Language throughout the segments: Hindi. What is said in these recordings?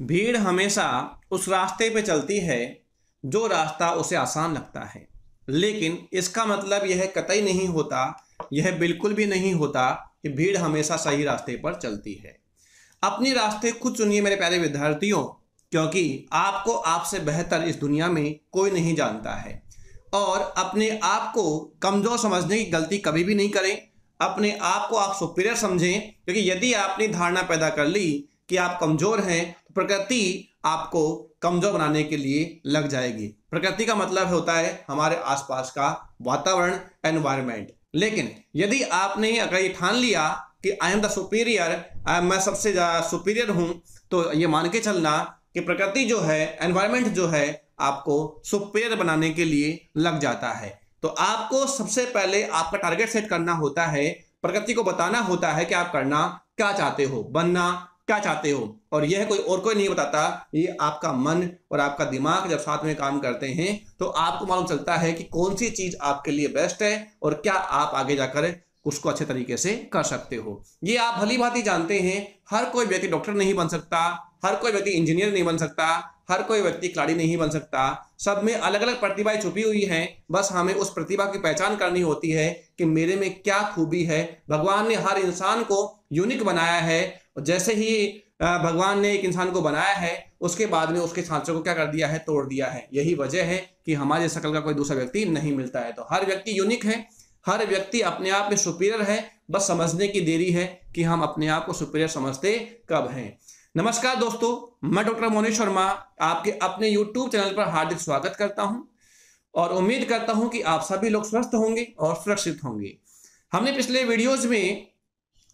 भीड़ हमेशा उस रास्ते पे चलती है जो रास्ता उसे आसान लगता है, लेकिन इसका मतलब यह कतई नहीं होता, यह बिल्कुल भी नहीं होता कि भीड़ हमेशा सही रास्ते पर चलती है। अपने रास्ते खुद चुनिए मेरे प्यारे विद्यार्थियों, क्योंकि आपको आपसे बेहतर इस दुनिया में कोई नहीं जानता है। और अपने आप को कमज़ोर समझने की गलती कभी भी नहीं करें। अपने आप को आप सुपीरियर समझें, क्योंकि यदि आपने धारणा पैदा कर ली कि आप कमज़ोर हैं तो प्रकृति आपको कमज़ोर बनाने के लिए लग जाएगी। प्रकृति का मतलब होता है हमारे आसपास का वातावरण, एनवायरनमेंट। लेकिन यदि आपने अगर ये ठान लिया कि आई एम द सुपीरियर, मैं सबसे ज़्यादा सुपीरियर हूँ, तो ये मान के चलना कि प्रकृति जो है, एनवायरनमेंट जो है, आपको सुपीरियर बनाने के लिए लग जाता है। तो आपको सबसे पहले आपका टारगेट सेट करना होता है, प्रकृति को बताना होता है कि आप करना क्या चाहते हो, बनना क्या चाहते हो। और यह कोई नहीं बताता, ये आपका मन और आपका दिमाग जब साथ में काम करते हैं तो आपको मालूम चलता है कि कौन सी चीज आपके लिए बेस्ट है और क्या आप आगे जाकर उसको अच्छे तरीके से कर सकते हो। ये आप भली भांति जानते हैं। हर कोई व्यक्ति डॉक्टर नहीं बन सकता, हर कोई व्यक्ति इंजीनियर नहीं बन सकता, हर कोई व्यक्ति खिलाड़ी नहीं बन सकता। सब में अलग अलग प्रतिभाएं छुपी हुई हैं। बस हमें उस प्रतिभा की पहचान करनी होती है कि मेरे में क्या खूबी है। भगवान ने हर इंसान को यूनिक बनाया है। जैसे ही भगवान ने एक इंसान को बनाया है, उसके बाद में उसके सांचों को क्या कर दिया है, तोड़ दिया है। यही वजह है कि हमारे शक्ल का कोई दूसरा व्यक्ति नहीं मिलता है। तो हर व्यक्ति यूनिक है, हर व्यक्ति अपने आप में सुपीरियर है। बस समझने की देरी है कि हम अपने आप को सुपीरियर समझते कब हैं। नमस्कार दोस्तों, मैं डॉक्टर मोनिश शर्मा आपके अपने YouTube चैनल पर हार्दिक स्वागत करता हूं और उम्मीद करता हूं कि आप सभी लोग स्वस्थ होंगे और सुरक्षित होंगे। हमने पिछले वीडियोज में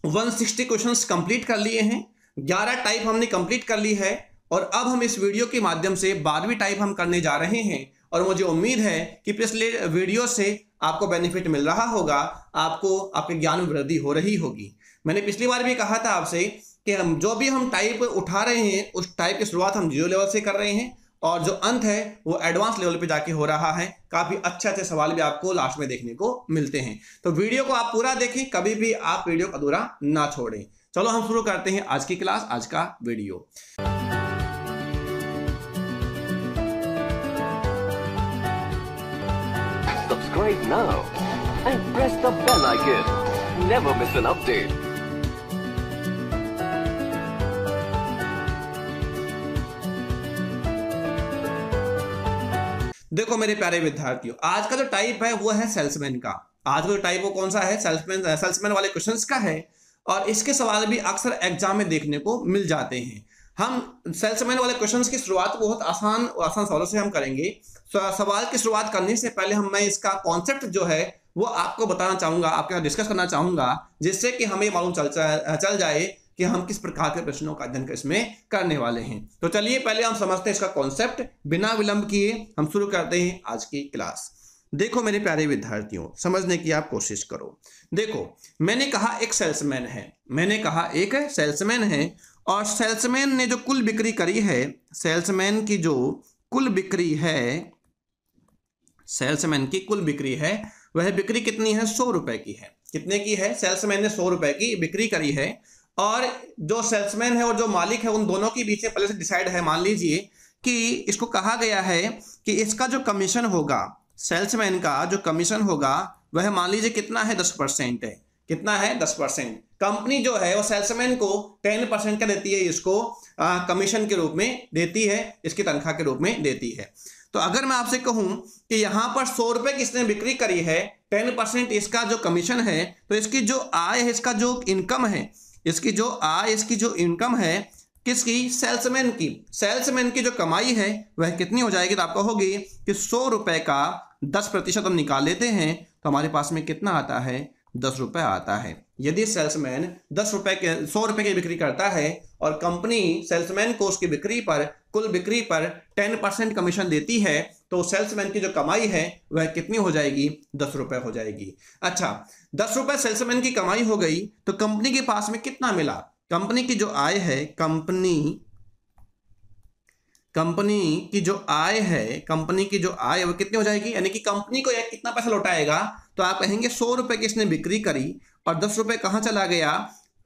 160 क्वेश्चंस कंप्लीट कर लिए हैं, 11 टाइप हमने कंप्लीट कर ली है और अब हम इस वीडियो के माध्यम से 12वीं टाइप हम करने जा रहे हैं। और मुझे उम्मीद है कि पिछले वीडियो से आपको बेनिफिट मिल रहा होगा, आपको आपके ज्ञान में वृद्धि हो रही होगी। मैंने पिछली बार भी कहा था आपसे कि हम जो भी हम टाइप उठा रहे हैं उस टाइप की शुरुआत हम 0 लेवल से कर रहे हैं और जो अंत है वो एडवांस लेवल पे जाके हो रहा है। काफी अच्छे अच्छे सवाल भी आपको लास्ट में देखने को मिलते हैं। तो वीडियो को आप पूरा देखें, कभी भी आप वीडियो को अधूरा ना छोड़ें। चलो हम शुरू करते हैं आज की क्लास, आज का video. Subscribe now and press the bell icon. Never miss an update. देखो मेरे प्यारे विद्यार्थियों, आज का जो टाइप है वो है सेल्समैन का। आज का जो टाइप वो कौन सा है, सेल्समैन वाले क्वेश्चंस का है। और इसके सवाल भी अक्सर एग्जाम में देखने को मिल जाते हैं। हम सेल्समैन वाले क्वेश्चंस की शुरुआत बहुत आसान सवालों से हम करेंगे। सवाल की शुरुआत करने से पहले मैं इसका कॉन्सेप्ट जो है वो आपको बताना चाहूंगा, आपके साथ डिस्कस करना चाहूंगा, जिससे कि हमें मालूम चल जाए कि हम किस प्रकार के प्रश्नों का अध्ययन इसमें करने वाले हैं। तो चलिए पहले हम समझते हैं इसका कॉन्सेप्ट। बिना विलंब किए हम शुरू करते हैं आज की क्लास। देखो मेरे प्यारे विद्यार्थियों, समझने की आप कोशिश करो। देखो, मैंने कहा एक सेल्समैन है, मैंने कहा एक सेल्समैन है और सेल्समैन ने जो कुल बिक्री करी है, सेल्समैन की जो कुल बिक्री है, सेल्समैन की कुल बिक्री है, वह बिक्री कितनी है, 100 रुपए की है। कितने की है, सेल्समैन ने 100 रुपए की बिक्री करी है। और जो सेल्समैन है और जो मालिक है उन दोनों के बीच में पहले से डिसाइड है। मान लीजिए कि इसको कहा गया है कि इसका जो कमीशन होगा, सेल्समैन का जो कमीशन होगा वह मान लीजिए कितना है, 10% है। कितना है, 10%। कंपनी जो है वो सेल्समैन को 10% का देती है, इसको कमीशन के रूप में देती है, इसकी तनख्वाह के रूप में देती है। तो अगर मैं आपसे कहूं कि यहां पर 100 रुपए किसने बिक्री करी है, 10% इसका जो कमीशन है, तो इसकी जो आय है, इसका जो इनकम है, इसकी जो आय, इसकी जो इनकम है किसकी, सेल्समैन की। सेल्समैन की जो कमाई है वह कितनी हो जाएगी, तो आपको होगी कि 100 रुपए का 10% हम निकाल लेते हैं तो हमारे पास में कितना आता है, 10 रुपए आता है। यदि सेल्समैन 100 रुपए की बिक्री करता है और कंपनी सेल्समैन को उसकी बिक्री पर, कुल बिक्री पर 10% कमीशन देती है, तो सेल्समैन की जो कमाई है वह कितनी हो जाएगी, 10 रुपए हो जाएगी। अच्छा, 10 रुपए सेल्समैन की कमाई हो गई तो कंपनी के पास में कितना मिला, कंपनी की जो आय है, कंपनी की जो आय है, कंपनी की जो आय वो कितनी हो जाएगी, यानी कि कंपनी को कितना पैसा लौटाएगा। तो आप कहेंगे 100 रुपए की इसने बिक्री करी और 10 रुपए कहाँ चला गया,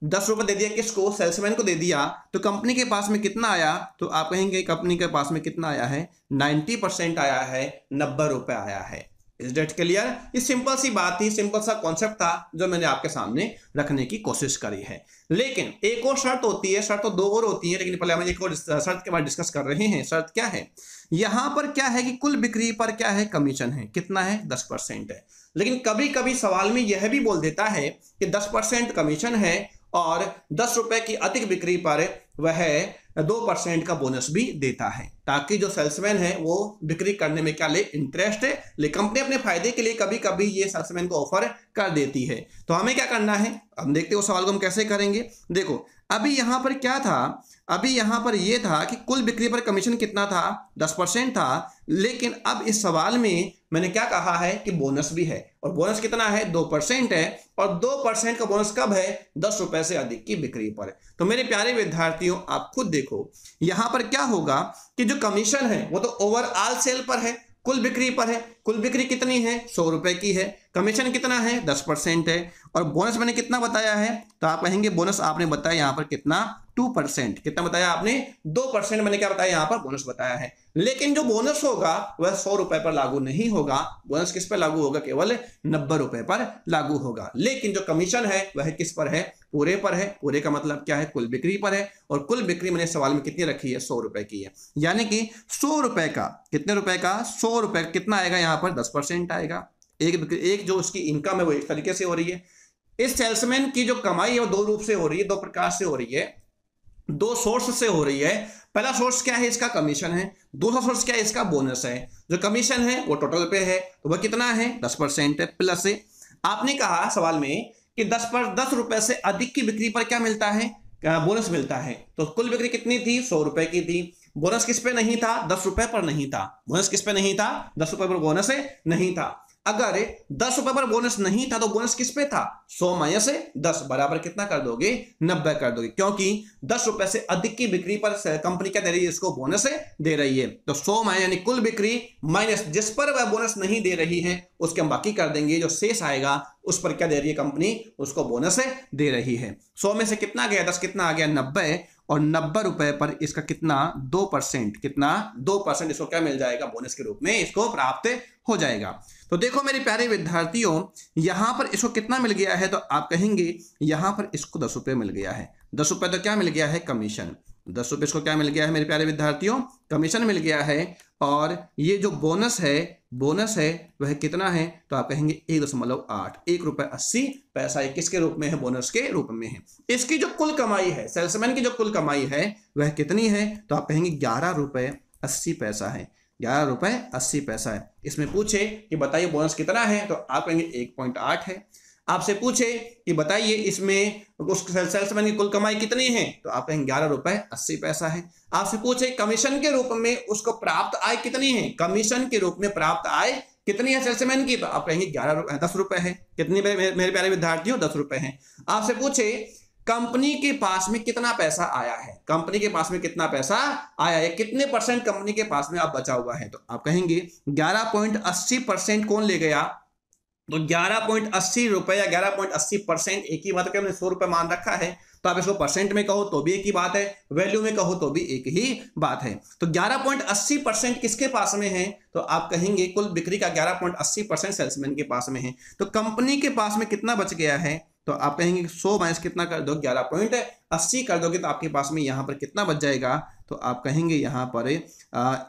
10 रुपए दे दिया किसको, सेल्समैन को दे दिया, तो कंपनी के पास में कितना आया, तो आप कहेंगे कंपनी के पास में कितना आया है, 90% आया है, 90 रुपए आया है। Is that clear? ये सिंपल सी बात थी, सिंपल सा कॉन्सेप्ट था जो मैंने आपके सामने रखने की कोशिश करी है। लेकिन एक और शर्त होती है, शर्त तो दो और होती है, लेकिन पहले हम एक और शर्त के बारे में डिस्कस कर रहे हैं। शर्त क्या है, यहां पर क्या है कि कुल बिक्री पर क्या है, कमीशन है, कितना है, 10% है। लेकिन कभी कभी सवाल में यह भी बोल देता है कि 10% कमीशन है और 10 रुपए की अधिक बिक्री पर वह 2% का बोनस भी देता है, ताकि जो सेल्समैन है वो बिक्री करने में क्या ले, इंटरेस्ट है ले। कंपनी अपने फायदे के लिए कभी कभी ये सेल्समैन को ऑफर कर देती है। तो हमें क्या करना है, हम देखते हैं उस सवाल को हम कैसे करेंगे। देखो अभी यहां पर क्या था, अभी यहां पर यह था कि कुल बिक्री पर कमीशन कितना था, 10% था। लेकिन अब इस सवाल में मैंने क्या कहा है कि बोनस भी है, और बोनस कितना है, 2% है, और 2% का बोनस कब है, 10 रुपए से अधिक की बिक्री पर। तो मेरे प्यारे विद्यार्थियों आप खुद देखो यहां पर क्या होगा कि जो कमीशन है वो तो ओवरऑल सेल पर है, कुल बिक्री पर है। कुल बिक्री कितनी है, 100 रुपए की है, कमीशन कितना है, 10% है, और बोनस मैंने कितना बताया है, तो आप कहेंगे बोनस आपने बताया यहां पर कितना, 2%। कितना बताया आपने, 2%। मैंने क्या बताया, यहां पर बोनस बताया है। लेकिन जो बोनस होगा वह 100 रुपए पर लागू नहीं होगा, बोनस किस पर लागू होगा, केवल 90 रुपए पर लागू होगा। लेकिन जो कमीशन है वह किस पर है, पूरे पर है। पूरे का मतलब क्या है, कुल बिक्री पर है, और कुल बिक्री मैंने सवाल में कितनी रखी है, 100 रुपए की है। यानी कि 100 रुपए का, कितने रुपए का, 100 रुपए कितना आएगा, यहां पर 10% आएगा। एक जो उसकी इनकम है वो एक तरीके से हो रही है। इस सेल्समैन की जो कमाई है वो दो रूप से हो रही है, दो प्रकार से हो रही है, दो सोर्स से हो रही है। पहला सोर्स क्या है, इसका कमीशन है। दूसरा सोर्स क्या है, इसका बोनस है। जो कमीशन है वो टोटल पे है, तो वह कितना है, 10% है। प्लस से आपने कहा सवाल में कि 10 रुपए से अधिक की बिक्री पर क्या मिलता है, बोनस मिलता है। तो कुल बिक्री कितनी थी, 100 रुपए की थी। बोनस किस पे नहीं था, 10 रुपए पर नहीं था। बोनस किस पे नहीं था, 10 रुपए पर बोनस नहीं था। अगर 10 रुपए पर बोनस नहीं था तो बोनस किस पे था, 100 माइनस 10 बराबर कितना कर दोगे, 90 कर दोगे, क्योंकि 10 रुपए से अधिक की बिक्री पर कंपनी क्या दे रही है, इसको बोनस दे रही है। तो 100 माइनस यानी कुल बिक्री माइनस जिस पर वह बोनस नहीं दे रही है उसके हम बाकी कर देंगे। जो शेष आएगा उस पर क्या दे रही है कंपनी, उसको बोनस दे रही है। 100 में से कितना गया, 10 कितना आ गया, 90, और 90 रुपए पर इसका कितना, 2%, कितना, 2% इसको क्या मिल जाएगा, बोनस के रूप में इसको प्राप्त हो जाएगा। तो देखो मेरे प्यारे विद्यार्थियों यहां पर इसको कितना मिल गया है, तो आप कहेंगे यहां पर इसको 10 रुपए मिल गया है। 10 रुपए तो क्या मिल गया है, कमीशन। 10 रुपए इसको क्या मिल गया है मेरे प्यारे विद्यार्थियों, कमीशन मिल गया है। और ये जो बोनस है वह कितना है, तो आप कहेंगे 1.8, 1 रुपए 80 पैसा। ये किसके रूप में है, बोनस के रूप में है। इसकी जो कुल कमाई है, सेल्समैन की जो कुल कमाई है वह कितनी है, तो आप कहेंगे 11 रुपए 80 पैसा है, 11 रुपए 80 पैसा है। इसमें पूछे कि बताइए बोनस कितना है, तो आप कहेंगे 1.8 है। आपसे पूछे कि बताइए इसमें उस सेल्समैन की कुल कमाई कितनी है, तो आप कहेंगे 11 रुपए 80 पैसा है। आपसे पूछे कमीशन के रूप में उसको प्राप्त आय कितनी है, कमीशन के रूप में प्राप्त आय कितनी है सेल्समैन की, तो आप कहेंगे 10 रुपए है। कितनी मेरे प्यारे विद्यार्थियों, 10 रुपए है। आपसे पूछे कंपनी के पास में कितना पैसा आया है, कंपनी के पास में कितना पैसा आया है, कितने परसेंट कंपनी के पास में आप बचा हुआ है, तो आप कहेंगे 11.80% कौन ले गया, तो 11.80 रुपए या 11.80%, एक ही बात है। हमने 100 रुपए मान रखा है, तो आप इसको परसेंट में कहो तो भी एक ही बात है, वैल्यू में कहो तो भी एक ही बात है। तो 11.80% किसके पास में है, तो आप कहेंगे कुल बिक्री का 11.80% सेल्समैन के पास में है। तो कंपनी के पास में कितना बच गया है, तो आप कहेंगे 100 माइनस कितना कर दो, 11.80 कर दोगे, तो आपके पास में यहां पर कितना बच जाएगा, तो आप कहेंगे यहां पर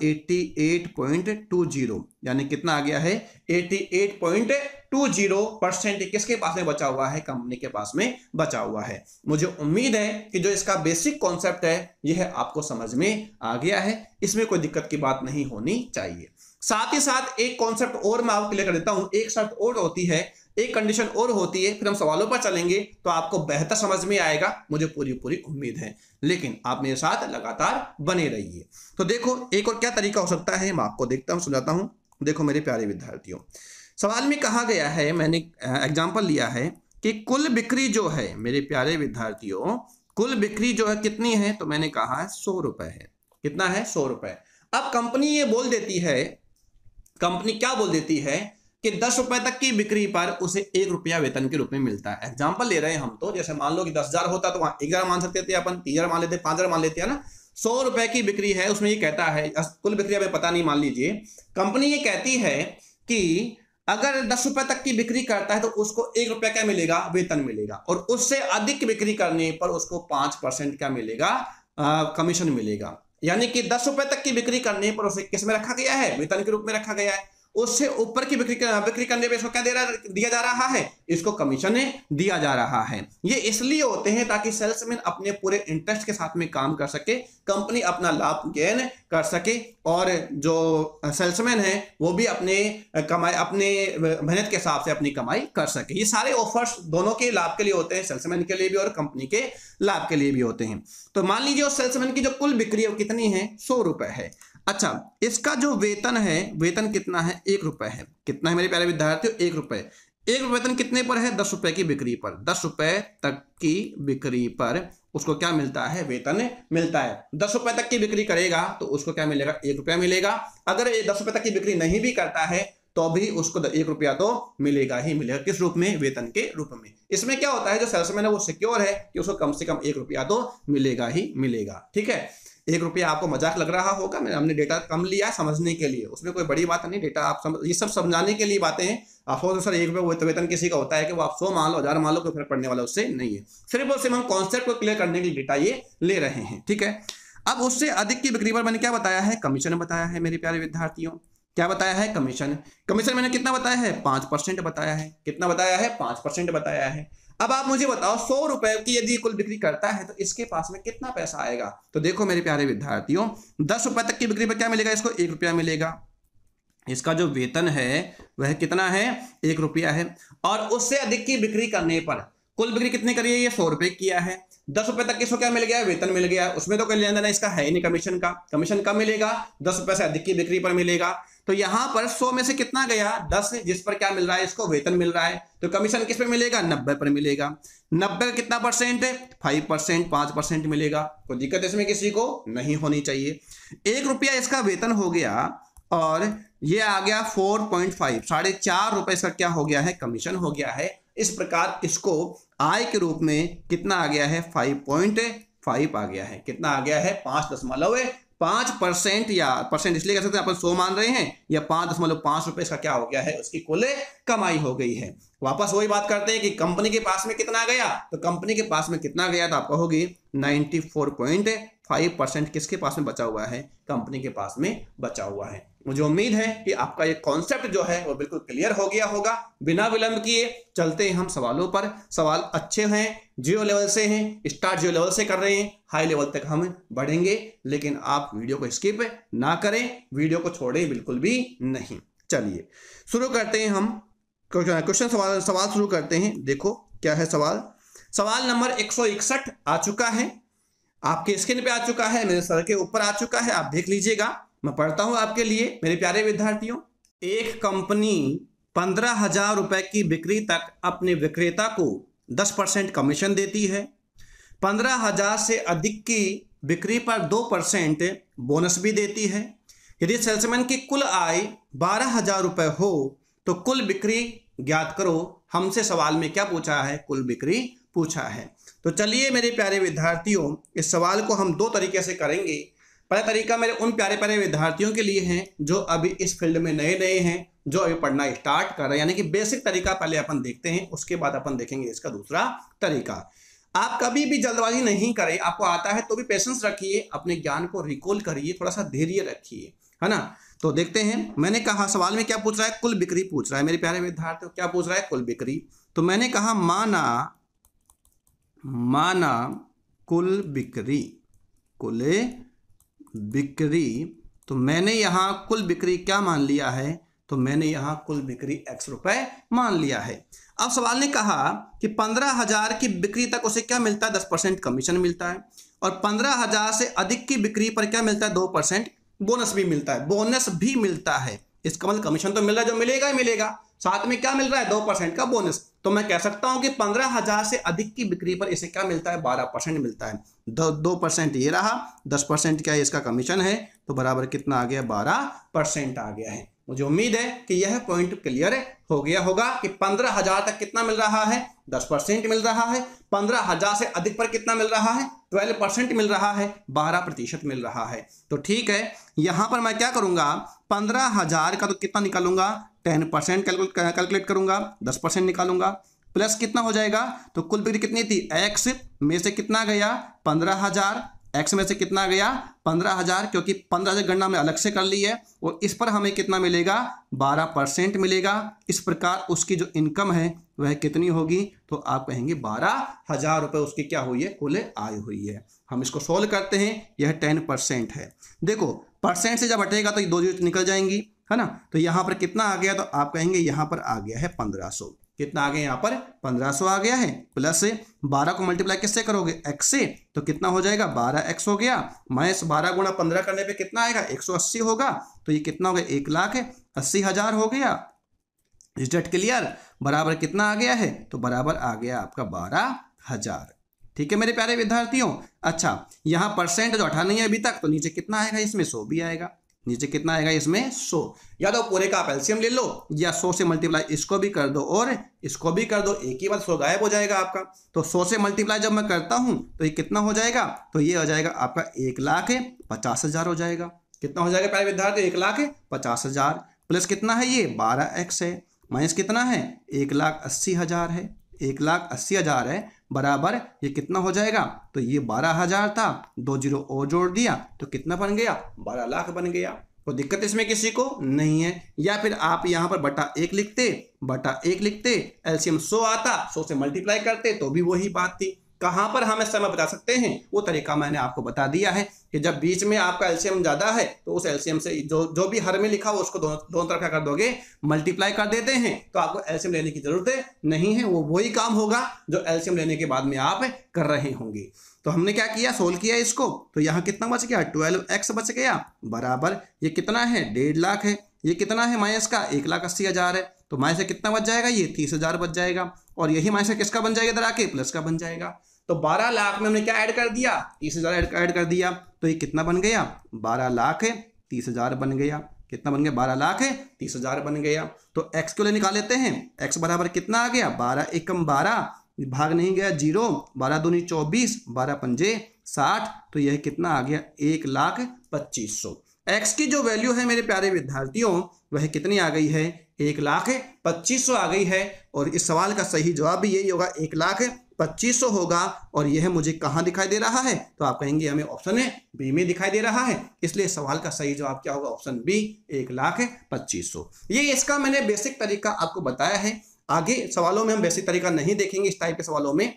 88.20, यानी कितना आ गया है, 88.20% किसके पास में बचा हुआ है, कंपनी के पास में बचा हुआ है। मुझे उम्मीद है कि जो इसका बेसिक कॉन्सेप्ट है यह आपको समझ में आ गया है, इसमें कोई दिक्कत की बात नहीं होनी चाहिए। साथ ही साथ एक कॉन्सेप्ट और मैं आपको क्लियर कर देता हूं, एक शर्त और होती है, एक कंडीशन और होती है, फिर हम सवालों पर चलेंगे तो आपको बेहतर समझ में आएगा, मुझे पूरी उम्मीद है। लेकिन आप मेरे साथ लगातार बने रहिए। तो देखो एक और क्या तरीका हो सकता है, मैं आपको समझाता हूं। देखो मेरे प्यारे विद्यार्थियों, सवाल में कहा गया है, मैंने एग्जाम्पल लिया है कि कुल बिक्री जो है मेरे प्यारे विद्यार्थियों, कुल बिक्री जो है कितनी है, तो मैंने कहा है 100 रुपए है। कितना है, 100 रुपए। अब कंपनी ये बोल देती है, कंपनी क्या बोल देती है कि 10 रुपए तक की बिक्री पर उसे 1 रुपया वेतन के रूप में मिलता है। एग्जाम्पल ले रहे हैं हम, तो जैसे मान लो कि 10,000 होता तो वहां 1,000 मान सकते थे अपन, 3,000 मान लेते, 5,000 मान लेते हैं ना। 100 रुपए की बिक्री है, उसमें ये कहता है, कुल बिक्री हमें पता नहीं, मान लीजिए कंपनी ये कहती है कि अगर 10 रुपए तक की बिक्री करता है तो उसको 1 रुपया क्या मिलेगा, वेतन मिलेगा, और उससे अधिक बिक्री करने पर उसको 5% क्या मिलेगा, कमीशन मिलेगा। यानी कि 10 रुपए तक की बिक्री करने पर उसे किस में रखा गया है, वेतन के रूप में रखा गया है। उससे ऊपर की बिक्री करने पे इसको क्या दिया जा रहा है, इसको कमीशन दिया जा रहा है। ये इसलिए होते हैं ताकि सेल्समैन अपने पूरे इंटरेस्ट के साथ में काम कर सके, कंपनी अपना लाभ गेन कर सके, और जो सेल्समैन है वो भी अपने मेहनत के हिसाब से अपनी कमाई कर सके। ये सारे ऑफर्स दोनों के लाभ के लिए होते हैं, सेल्समैन के लिए भी और कंपनी के लाभ के लिए भी होते हैं। तो मान लीजिए उस सेल्समैन की जो कुल बिक्री है वो कितनी है, 100 रुपए है। अच्छा, इसका जो वेतन है, वेतन कितना है, 1 रुपए है। कितना है मेरे प्यारे विद्यार्थियों, 1 रुपए। 1 वेतन कितने पर है, 10 रुपए की बिक्री पर। 10 रुपए तक की बिक्री पर उसको क्या मिलता है, वेतन मिलता है। 10 रुपए तक की बिक्री करेगा तो उसको क्या मिलेगा, 1 रुपया मिलेगा। अगर ये 10 रुपए तक की बिक्री नहीं भी करता है तो भी उसको 1 रुपया तो मिलेगा ही मिलेगा। किस रूप में, वेतन के रूप में। इसमें क्या होता है, जो सेल्समैन है वो सिक्योर है कि उसको कम से कम 1 रुपया तो मिलेगा ही मिलेगा। ठीक है, 1 रुपया आपको मजाक लग रहा होगा, हमने डेटा कम लिया समझने के लिए, उसमें कोई बड़ी बात नहीं। डेटा आप ये सब समझाने के लिए बातें हैं। आप सोचो सर 1 रुपये वेतन किसी का होता है कि वो आप 100 मान लो, 1000 मान लो, कोई फर्क पड़ने वाला उससे नहीं है। सिर्फ और सिर्फ हम कॉन्सेप्ट को क्लियर करने के लिए डेटा ये ले रहे हैं। ठीक है, अब उससे अधिक की बिक्री पर मैंने क्या बताया है, कमीशन बताया है मेरे प्यारे विद्यार्थियों। क्या बताया है, कमीशन। कमीशन मैंने कितना बताया है, 5% बताया है। कितना बताया है, 5% बताया है। अब आप मुझे बताओ 100 रुपए की यदि कुल बिक्री करता है तो इसके पास में कितना पैसा आएगा। तो देखो मेरे प्यारे विद्यार्थियों, 10 रुपए तक की बिक्री पर क्या मिलेगा, इसको 1 रुपया मिलेगा। इसका जो वेतन है वह कितना है, 1 रुपया है। और उससे अधिक की बिक्री करने पर कुल बिक्री कितनी करी है, ये 100 रुपए किया है। 10 रुपए तक इसको क्या मिल गया, वेतन मिल गया। उसमें तो कोई लेना देना इसका है ही नहीं कमीशन का। कमीशन कब मिलेगा, 10 रुपए से अधिक की बिक्री पर मिलेगा। तो यहां पर 100 में से कितना गया, 10, जिस पर क्या मिल रहा है, इसको वेतन मिल रहा है। तो कमीशन किस पे मिलेगा, 90 पर मिलेगा। 90 का कितना परसेंट है, 5%, 5% मिलेगा। कोई दिक्कत इसमें किसी को नहीं होनी चाहिए। 1 रुपया इसका वेतन हो गया और ये आ गया 4.5, 4.5 रुपए इसका क्या हो गया है, कमीशन हो गया है। इस प्रकार इसको आय के रूप में कितना आ गया है, 5.5 आ गया है। कितना आ गया है, 5% या परसेंट इसलिए कह सकते हैं अपन 100 मान रहे हैं, या 5.5 रुपए इसका क्या हो गया है, उसकी कुल कमाई हो गई है। वापस वही बात करते हैं कि कंपनी के पास में कितना गया, तो कंपनी के पास में कितना गया, तो आप कहोगे 94.5% किसके पास में बचा हुआ है, कंपनी के पास में बचा हुआ है। मुझे उम्मीद है कि आपका ये कॉन्सेप्ट जो है वो बिल्कुल क्लियर हो गया होगा। बिना विलंब किए चलते हैं हम सवालों पर। सवाल अच्छे हैं, 0 लेवल से हैं, स्टार्ट 0 लेवल से कर रहे हैं, हाई लेवल तक हम बढ़ेंगे। लेकिन आप वीडियो को स्किप ना करें, वीडियो को छोड़ें बिल्कुल भी नहीं। चलिए शुरू करते हैं, हम क्वेश्चन सवाल शुरू करते हैं। देखो क्या है सवाल। सवाल नंबर 161 आ चुका है, आपके स्क्रीन पे आ चुका है, मेरे सर के ऊपर आ चुका है, आप देख लीजिएगा। मैं पढ़ता हूं आपके लिए मेरे प्यारे विद्यार्थियों। एक कंपनी 15,000 रुपए की बिक्री तक अपने विक्रेता को 10% कमीशन देती है। 15,000 से अधिक की बिक्री पर 2% बोनस भी देती है। यदि सेल्समैन की कुल आय 12,000 रुपए हो तो कुल बिक्री ज्ञात करो। हमसे सवाल में क्या पूछा है, कुल बिक्री पूछा है। तो चलिए मेरे प्यारे विद्यार्थियों, इस सवाल को हम 2 तरीके से करेंगे। पहला तरीका मेरे उन प्यारे प्यारे विद्यार्थियों के लिए है जो अभी इस फील्ड में नए नए हैं, जो अभी पढ़ना स्टार्ट कर रहे हैं, यानी कि बेसिक तरीका पहले अपन देखते हैं, उसके बाद अपन देखेंगे इसका दूसरा तरीका। आप कभी भी जल्दबाजी नहीं करें, आपको आता है तो भी पेशेंस रखिए, अपने ज्ञान को रिकॉल करिए, थोड़ा सा धैर्य रखिए, है ना। तो देखते हैं, मैंने कहा सवाल में क्या पूछ रहा है, कुल बिक्री पूछ रहा है मेरे प्यारे विद्यार्थियों। क्या पूछ रहा है, कुल बिक्री। तो मैंने कहा माना कुल बिक्री, कुल बिक्री। तो मैंने यहां कुल बिक्री क्या मान लिया है, तो मैंने यहां कुल बिक्री X रुपए मान लिया है। अब सवाल ने कहा कि 15,000 की बिक्री तक उसे क्या मिलता है, 10% कमीशन मिलता है। और 15,000 से अधिक की बिक्री पर क्या मिलता है, 2% बोनस भी मिलता है। बोनस भी मिलता है, इसका मतलब कमीशन तो मिल रहा है, जो मिलेगा ही मिलेगा, साथ में क्या मिल रहा है, 2% का बोनस। तो मैं कह सकता हूं कि 15,000 से अधिक की बिक्री पर इसे क्या मिलता है, 12% मिलता है। 2% ये रहा, 10% क्या है इसका कमीशन है, तो बराबर कितना आ गया, 12% आ गया है। मुझे उम्मीद है कि यह पॉइंट क्लियर हो गया होगा कि 15,000 तक कितना मिल रहा है, 10% मिल रहा है। 15,000 से अधिक पर कितना मिल रहा है, 12% मिल रहा है, 12% मिल रहा है। तो ठीक है, यहां पर मैं क्या करूंगा, 15,000 का तो कितना निकालूंगा, 10% कैलकुलेट करूंगा, 10% निकालूंगा, प्लस कितना हो जाएगा, तो कुल बिक्री कितनी थी, x में से कितना गया 15,000, x में से कितना गया 15,000, क्योंकि 15,000 गणना हमने अलग से कर ली है, और इस पर हमें कितना मिलेगा, 12% मिलेगा। इस प्रकार उसकी जो इनकम है वह कितनी होगी, तो आप कहेंगे 12,000 रुपये उसकी क्या हुई है, कुल आय हुई है। हम इसको सोल्व करते हैं, यह 10% है। देखो परसेंट से जब हटेगा तो ये 2 जीरो निकल जाएंगी, है ना। तो यहाँ पर कितना आ गया, तो आप कहेंगे यहाँ पर आ गया है 1500। कितना आ गया यहाँ पर, 1500 आ गया है। प्लस 12 को मल्टीप्लाई किससे करोगे, x से, तो कितना हो जाएगा 12x हो गया, माइनस 12 गुणा 15 करने पे कितना आएगा, 180 होगा। तो ये कितना हो गया, 1,80,000 हो गया। इज दैट क्लियर, बराबर कितना आ गया है, तो बराबर आ गया आपका 12,000। ठीक है मेरे प्यारे विद्यार्थियों। अच्छा, यहाँ परसेंट जो हटा नहीं है अभी तक, तो नीचे कितना आएगा, इसमें 100 भी आएगा। नीचे कितना आएगा, इसमें 100। या तो पूरे का आप एलसीएम ले लो, या 100 से मल्टीप्लाई इसको भी कर दो और इसको भी कर दो, एक ही बार 100 गायब हो जाएगा आपका। तो 100 से मल्टीप्लाई जब मैं करता हूं तो ये कितना हो जाएगा, तो ये हो जाएगा आपका 1,50,000 हो जाएगा। कितना हो जाएगा प्यारे विद्यार्थी, 1,50,000 प्लस कितना है, ये 12x है, माइनस कितना है, 1,80,000 है, 1,80,000 है, बराबर ये कितना हो जाएगा, तो ये 12,000 था, 2 जीरो और जोड़ दिया तो कितना बन गया, 12 लाख बन गया। तो दिक्कत इसमें किसी को नहीं है। या फिर आप यहाँ पर बटा 1 लिखते, एलसीएम 100 आता, 100 से मल्टीप्लाई करते तो भी वही बात थी। कहाँ पर हम समय बता सकते हैं, वो तरीका मैंने आपको बता दिया है कि जब बीच में आपका एलसीएम ज्यादा है तो उस एलसीएम से जो भी हर में लिखा हो उसको दोनों तरफ क्या कर दोगे, मल्टीप्लाई कर देते हैं, तो आपको एलसीएम लेने की जरूरत नहीं है। वो वही काम होगा जो एलसीएम लेने के बाद में आप कर रहे होंगे। तो हमने क्या किया, सोल्व किया इसको, तो यहाँ कितना बच गया, 12x बच गया, बराबर ये कितना है, 1.5 लाख है। ये कितना है माइनस का, 1,80,000 है, तो माइनस से कितना बच जाएगा, ये 30,000 बच जाएगा। और यही माइनस से किसका बन जाएगा, इधर आके प्लस का बन जाएगा। तो 12 लाख में हमने क्या ऐड कर दिया, 30,000 ऐड कर दिया, तो ये कितना बन गया, 12,30,000 बन गया। कितना बन गया, 12,30,000 बन गया। तो x को ले निकाल लेते हैं, x बराबर कितना आ गया, 12 एकम 12, भाग नहीं गया 0, 12 दूनी 24, 12 पंजे 60, तो यह कितना आ गया, 1,25,000। x की जो वैल्यू है मेरे प्यारे विद्यार्थियों वह कितनी आ गई है, 1,25,000 आ गई है। और इस सवाल का सही जवाब भी यही होगा, 1,25,000 होगा। और यह मुझे कहाँ दिखाई दे रहा है, तो आप कहेंगे हमें ऑप्शन बी में दिखाई दे रहा है, इसलिए सवाल का सही जवाब क्या होगा, ऑप्शन बी, 1,25,000। ये इसका मैंने बेसिक तरीका आपको बताया है। आगे सवालों में हम बेसिक तरीका नहीं देखेंगे, इस टाइप के सवालों में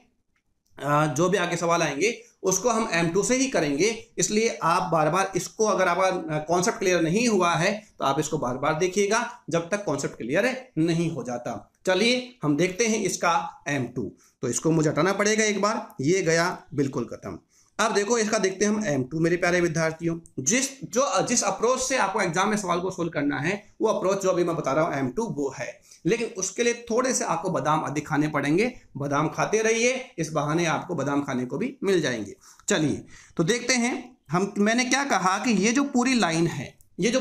जो भी आगे सवाल आएंगे उसको हम M2 से ही करेंगे। इसलिए आप बार बार इसको, अगर आपका कॉन्सेप्ट क्लियर नहीं हुआ है तो आप इसको बार बार देखिएगा जब तक कॉन्सेप्ट क्लियर नहीं हो जाता। चलिए हम देखते हैं इसका M2। तो इसको मुझे हटाना पड़ेगा एक बार, ये गया बिल्कुल खत्म। अब देखो इसका देखते हैं हम M2 मेरे प्यारे विद्यार्थियों। जिस अप्रोच से आपको एग्जाम में सवाल को सोल्व करना है वो अप्रोच जो अभी मैं बता रहा हूँ M2 वो है, लेकिन उसके लिए थोड़े से आपको बादाम अधिक खाने पड़ेंगे। बादाम खाते रहिए, इस बहाने आपको बादाम खाने को भी मिल जाएंगे। चलिए तो देखते हैं मैंने क्या कहा कि ये जो पूरी लाइन है, यह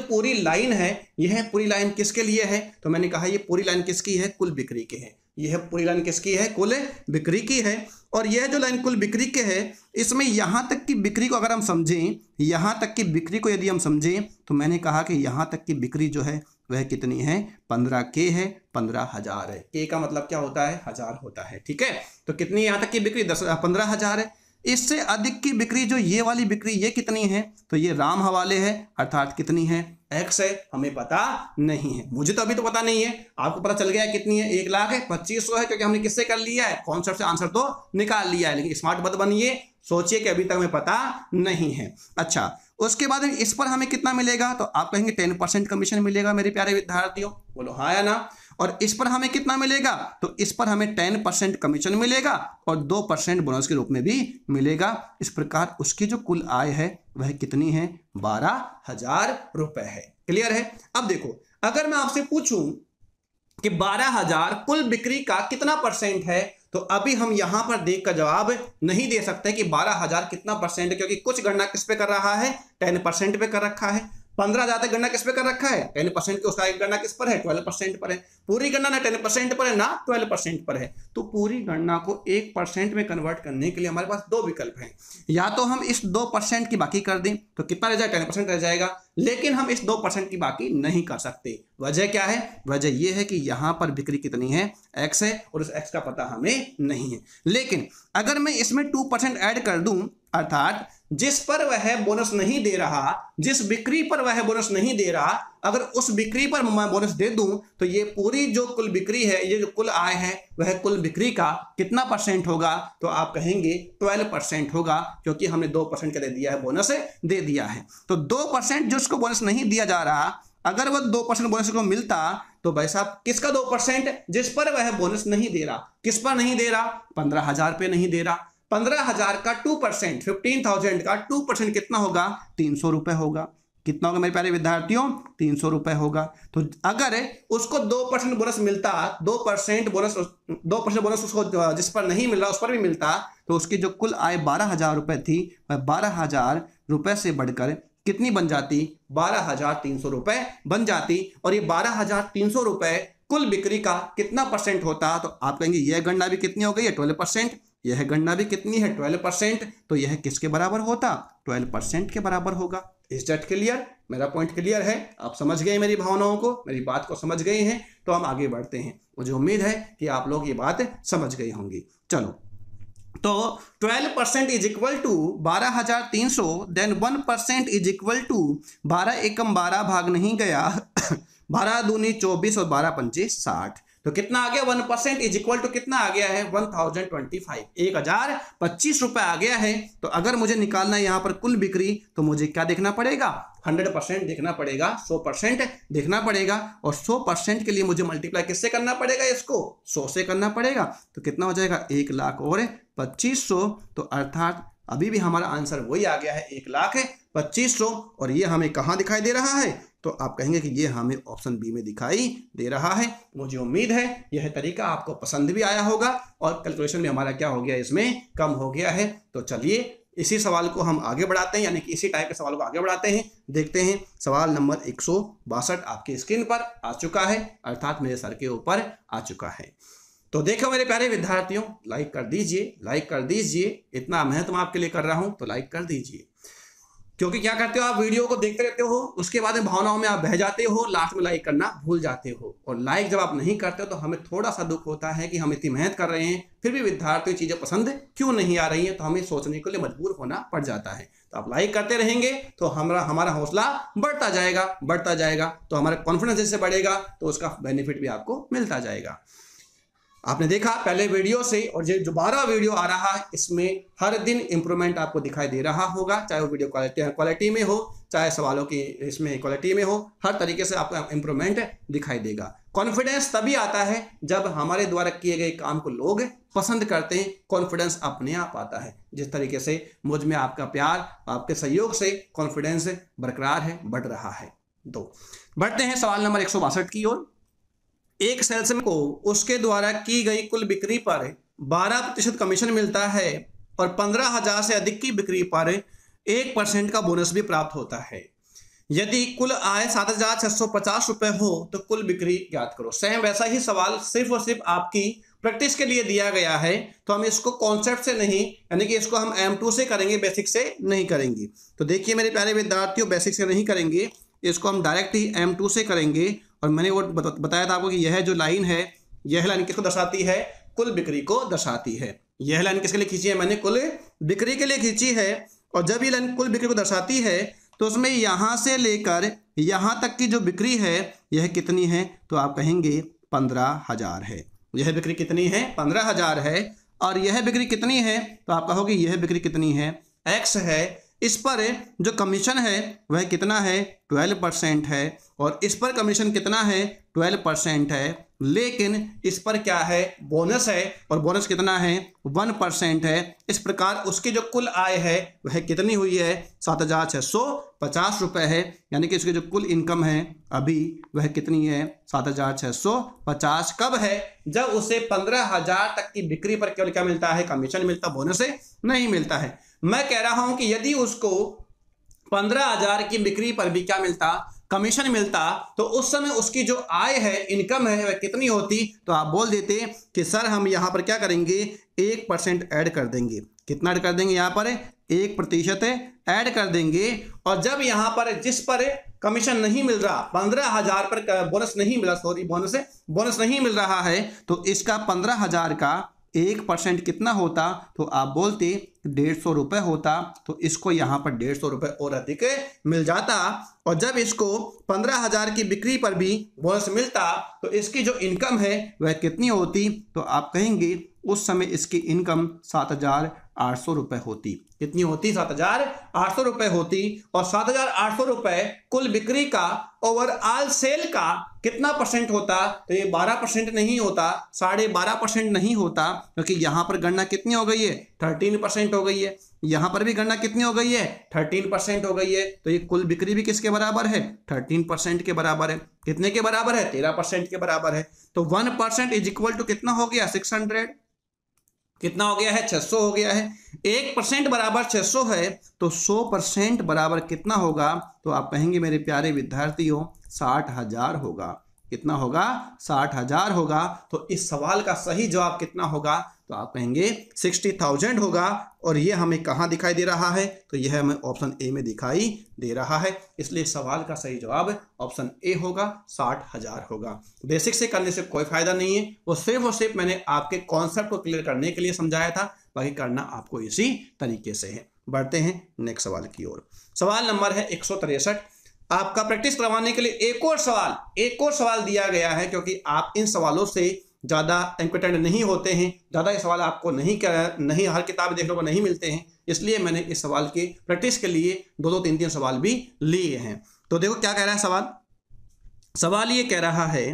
पूरी लाइन किसके लिए है, तो मैंने कहा ये पूरी लाइन किसकी है, कुल बिक्री के है। यह पूरी लाइन किसकी है, कुल बिक्री की है। और यह जो लाइन कुल बिक्री के है, इसमें यहां तक की बिक्री को अगर हम समझें, यहां तक की बिक्री को यदि हम समझें, तो मैंने कहा कि यहां तक की बिक्री जो है वह कितनी है, 15K है, 15,000 है। K का मतलब क्या होता है, 1000 होता है। ठीक है, तो कितनी यहां तक की बिक्री, 15,000 है। इससे अधिक की बिक्री जो ये वाली बिक्री, ये कितनी है, तो ये राम हवाले है, अर्थात कितनी है, x है, हमें पता नहीं है। मुझे तो अभी तो पता नहीं है, आपको पता चल गया है कितनी है, 1,25,000 है, क्योंकि हमने किससे कर लिया है, कॉन्सेप्ट से आंसर तो निकाल लिया है। लेकिन स्मार्ट मत बनिए, सोचिए कि अभी तक हमें पता नहीं है। अच्छा, उसके बाद इस पर हमें कितना मिलेगा, तो आप कहेंगे 10% कमीशन मिलेगा मेरे प्यारे विद्यार्थियों, बोलो हाँ या ना। और इस पर हमें कितना मिलेगा, तो इस पर हमें 10% कमीशन मिलेगा और 2% बोनस के रूप में भी मिलेगा। इस प्रकार उसकी जो कुल आय है वह कितनी है, 12,000 रुपए है। क्लियर है। अब देखो, अगर मैं आपसे पूछूं कि 12,000 कुल बिक्री का कितना परसेंट है, तो अभी हम यहां पर देख कर जवाब नहीं दे सकते कि 12,000 कितना परसेंट है, क्योंकि कुछ गणना किस पे कर रहा है, 10% पे कर रखा है। 15,000 तक गणना किस पे कर रखा है? 10% की उसका गणना किस पर है? 12% पर है। पूरी गणना ना 10% पर है ना 12% पर है। तो पूरी गणना को 1% में कन्वर्ट करने के लिए हमारे पास दो विकल्प हैं। या तो हम इस 2% की बाकी कर दें तो कितना रह जाएगा? 10% रह जाएगा। लेकिन हम इस 2% की बाकी नहीं कर सकते। वजह क्या है? वजह यह है कि यहां पर बिक्री कितनी है? x है, और उस x का पता हमें नहीं है। लेकिन अगर मैं इसमें 2% ऐड कर दूं, अर्थात जिस पर वह बोनस नहीं दे रहा, जिस बिक्री पर वह बोनस नहीं दे रहा, अगर उस बिक्री पर मैं बोनस दे दूं तो ये पूरी जो कुल बिक्री है, ये जो कुल आय है, वह कुल बिक्री का कितना % होगा? तो आप कहेंगे 12% होगा, क्योंकि हमने 2% का दे दिया है, बोनस दे दिया है। तो 2% जो उसको बोनस नहीं दिया जा रहा, अगर वह 2% बोनस को मिलता तो भाई साहब किसका 2%? जिस पर वह बोनस नहीं दे रहा। किस पर नहीं दे रहा? 15,000 पे नहीं दे रहा। 15,000 का 2%, 15,000 का 2% कितना होगा? 300 रुपए होगा। कितना होगा मेरे प्यारे विद्यार्थियों? 300 रुपए होगा। तो अगर उसको 2% बोनस मिलता, 2% बोनस उसको जिस पर नहीं मिल रहा उस पर भी मिलता, तो उसकी जो कुल आय 12,000 रुपए थी, वह 12,000 रुपए से बढ़कर कितनी बन जाती? 12,300 रुपए बन जाती। और ये 12,300 रुपए कुल बिक्री का कितना % होता? तो आप कहेंगे यह गणना भी कितनी हो गई है? 12%। यह गणना भी कितनी है? 12%। तो यह किसके बराबर होता? 12% के बराबर होगा। Is that clear? मेरा पॉइंट क्लियर है? आप समझ गए मेरी भावनाओं को, मेरी बात को समझ गए हैं? तो हम आगे बढ़ते हैं। मुझे उम्मीद है कि आप लोग ये बात समझ गए होंगी। चलो, तो 12% is equal to 12,300, then 1% is equal to 12 एकम 12 भाग नहीं गया 12 दूनी 24 और 12 पंचे 60। तो कितना आ गया? 1% इज इक्वल टू कितना आ गया है? 1025, 1025 रुपए आ गया है। तो अगर मुझे निकालना है यहां पर कुल बिक्री, तो मुझे क्या देखना पड़ेगा? 100% देखना पड़ेगा, 100% देखना पड़ेगा। और 100% के लिए मुझे मल्टीप्लाई किससे करना पड़ेगा? इसको 100 से करना पड़ेगा। तो कितना हो जाएगा? 1,00,000 और 2500। तो अर्थात अभी भी हमारा आंसर वही आ गया है, 1,25,000। और ये हमें कहाँ दिखाई दे रहा है? तो आप कहेंगे कि ये हमें ऑप्शन बी में दिखाई दे रहा है। मुझे उम्मीद है यह तरीका आपको पसंद भी आया होगा और कैलकुलेशन में हमारा क्या हो गया? इसमें कम हो गया है। तो चलिए इसी सवाल को हम आगे बढ़ाते हैं, यानी कि इसी टाइप के सवाल को आगे बढ़ाते हैं। देखते हैं सवाल नंबर 162 आपकी स्क्रीन पर आ चुका है, अर्थात मेरे सर के ऊपर आ चुका है। तो देखो मेरे प्यारे विद्यार्थियों, लाइक कर दीजिए, लाइक कर दीजिए। इतना मेहनत मैं आपके लिए कर रहा हूं, तो लाइक कर दीजिए। क्योंकि क्या करते हो आप? वीडियो को देखते रहते हो, उसके बाद में भावनाओं में आप बह जाते हो, लास्ट में लाइक करना भूल जाते हो। और लाइक जब आप नहीं करते हो तो हमें थोड़ा सा दुख होता है कि हम इतनी मेहनत कर रहे हैं, फिर भी विद्यार्थियों की चीजें पसंद क्यों नहीं आ रही है। तो हमें सोचने के लिए मजबूर होना पड़ जाता है। तो आप लाइक करते रहेंगे तो हमारा हौसला बढ़ता जाएगा। तो हमारा कॉन्फिडेंस जैसे बढ़ेगा तो उसका बेनिफिट भी आपको मिलता जाएगा। आपने देखा पहले वीडियो से और ये दोबारा वीडियो आ रहा है, इसमें हर दिन इंप्रूवमेंट आपको दिखाई दे रहा होगा, चाहे वो वीडियो क्वालिटी में हो, चाहे सवालों की इसमें क्वालिटी में हो, हर तरीके से आपको इंप्रूवमेंट दिखाई देगा। कॉन्फिडेंस तभी आता है जब हमारे द्वारा किए गए काम को लोग पसंद करते हैं। कॉन्फिडेंस अपने आप आता है। जिस तरीके से मुझ में आपका प्यार, आपके सहयोग से कॉन्फिडेंस बरकरार है, बढ़ रहा है। तो बढ़ते हैं सवाल नंबर 162 की ओर। एक सेल्समैन को उसके द्वारा की गई कुल बिक्री पर 12% कमीशन मिलता है और 15,000 से अधिक की बिक्री पर 1% का बोनस भी प्राप्त होता है। यदि कुल आय 7,650 रुपए हो तो कुल बिक्री ज्ञात करो। सेम वैसा ही सवाल सिर्फ और सिर्फ आपकी प्रैक्टिस के लिए दिया गया है। तो हम इसको कॉन्सेप्ट से नहीं, यानी कि इसको हम M2 से करेंगे, बेसिक से नहीं करेंगे। तो देखिए मेरे प्यारे विद्यार्थियों, बेसिक से नहीं करेंगे, इसको हम डायरेक्ट ही M2 से करेंगे। और मैंने वो बताया था आपको कि यह जो लाइन है, यह लाइन किसको दर्शाती है? कुल बिक्री को दर्शाती है। यह लाइन किसके लिए खींची है? मैंने कुल बिक्री के लिए खींची है। और जब ये लाइन कुल बिक्री को दर्शाती है तो उसमें यहां से लेकर यहां तक की जो बिक्री है यह कितनी है? तो आप कहेंगे 15,000 है। यह बिक्री कितनी है? 15,000 है। और यह बिक्री कितनी है? तो आप कहोगे यह बिक्री कितनी है? X है। इस पर जो कमीशन है वह कितना है? 12% है। और इस पर कमीशन कितना है? 12% है। लेकिन इस पर क्या है? बोनस है। और बोनस कितना है? 1% है। इस प्रकार उसकी जो कुल आय है वह कितनी हुई है? 7,650 रुपए है। यानी कि इसकी जो कुल इनकम है अभी वह कितनी है? 7,650। कब है? जब उसे 15,000 तक की बिक्री पर केवल क्या मिलता है? कमीशन मिलता, बोनस नहीं मिलता है। मैं कह रहा हूं कि यदि उसको 15,000 की बिक्री पर भी क्या मिलता, कमीशन मिलता, तो उस समय उसकी जो आय है, इनकम है, वह कितनी होती? तो आप बोल देते कि सर हम यहाँ पर क्या करेंगे, 1% ऐड कर देंगे। कितना ऐड कर देंगे? यहाँ पर 1% ऐड कर देंगे। और जब यहाँ पर जिस पर कमीशन नहीं मिल रहा, 15,000 पर बोनस नहीं मिला, सॉरी बोनस नहीं मिल रहा है, तो इसका 15,000 का 1% कितना होता? तो आप बोलते 150 रुपये होता। तो इसको यहाँ पर 150 रुपये और अधिक मिल जाता। और जब इसको 15,000 की बिक्री पर भी बोनस मिलता तो इसकी जो इनकम है वह कितनी होती? तो आप कहेंगे उस समय इसकी इनकम 7,800 रुपये होती। कितनी होती? 7,800 रुपये होती। और 7,800 रुपये कुल बिक्री का ओवरऑल सेल का कितना परसेंट होता? तो ये 12% नहीं होता, 12.5% नहीं होता, क्योंकि यहाँ पर गणना कितनी हो गई है? 13% हो गई है। यहाँ पर भी गणना कितनी हो गई है? 13% हो गई है। तो ये कुल बिक्री भी किसके बराबर है? 13% के बराबर है। कितने के बराबर है? 13% के बराबर है। तो 1% इज इक्वल टू कितना हो गया? 600। कितना हो गया है? 600 हो गया है। 1% बराबर 600 है, तो 100% बराबर कितना होगा? तो आप कहेंगे मेरे प्यारे विद्यार्थियों 60,000 होगा। कितना होगा? 60,000 होगा। तो इस सवाल का सही जवाब कितना होगा? तो आप कहेंगे 60,000 होगा। और ये हमें कहाँ दिखाई दे रहा है? तो यह हमें ऑप्शन ए में दिखाई दे रहा है। इसलिए सवाल का सही जवाब ऑप्शन ए होगा, 60,000 होगा। बेसिक से करने से कोई फायदा नहीं है, वो सिर्फ और सिर्फ मैंने आपके कॉन्सेप्ट को क्लियर करने के लिए समझाया था, बाकी करना आपको इसी तरीके से है। बढ़ते हैं नेक्स्ट सवाल की ओर। सवाल नंबर है 163। आपका प्रैक्टिस करवाने के लिए एक और सवाल दिया गया है, क्योंकि आप इन सवालों से ज़्यादा इम्पोर्टेंट नहीं होते हैं, ज़्यादा ये सवाल आपको नहीं हर किताब देखने को नहीं मिलते हैं, इसलिए मैंने इस सवाल की प्रैक्टिस के लिए 2-3 सवाल भी लिए हैं। तो देखो क्या कह रहा है सवाल ये कह रहा है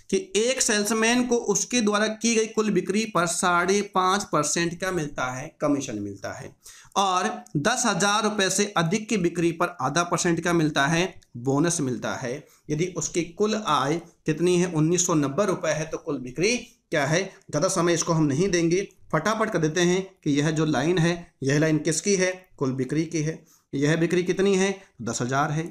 कि एक सेल्समैन को उसके द्वारा की गई कुल बिक्री पर 5.5% का मिलता है, कमीशन मिलता है, और 10,000 रुपये से अधिक की बिक्री पर 0.5% का मिलता है, बोनस मिलता है। यदि उसकी कुल आय कितनी है? 1,990 रुपये है, तो कुल बिक्री क्या है? ज़्यादा समय इसको हम नहीं देंगे, फटाफट कर देते हैं कि यह जो लाइन है, यह लाइन किसकी है? कुल बिक्री की है। यह बिक्री कितनी है? 10,000 है।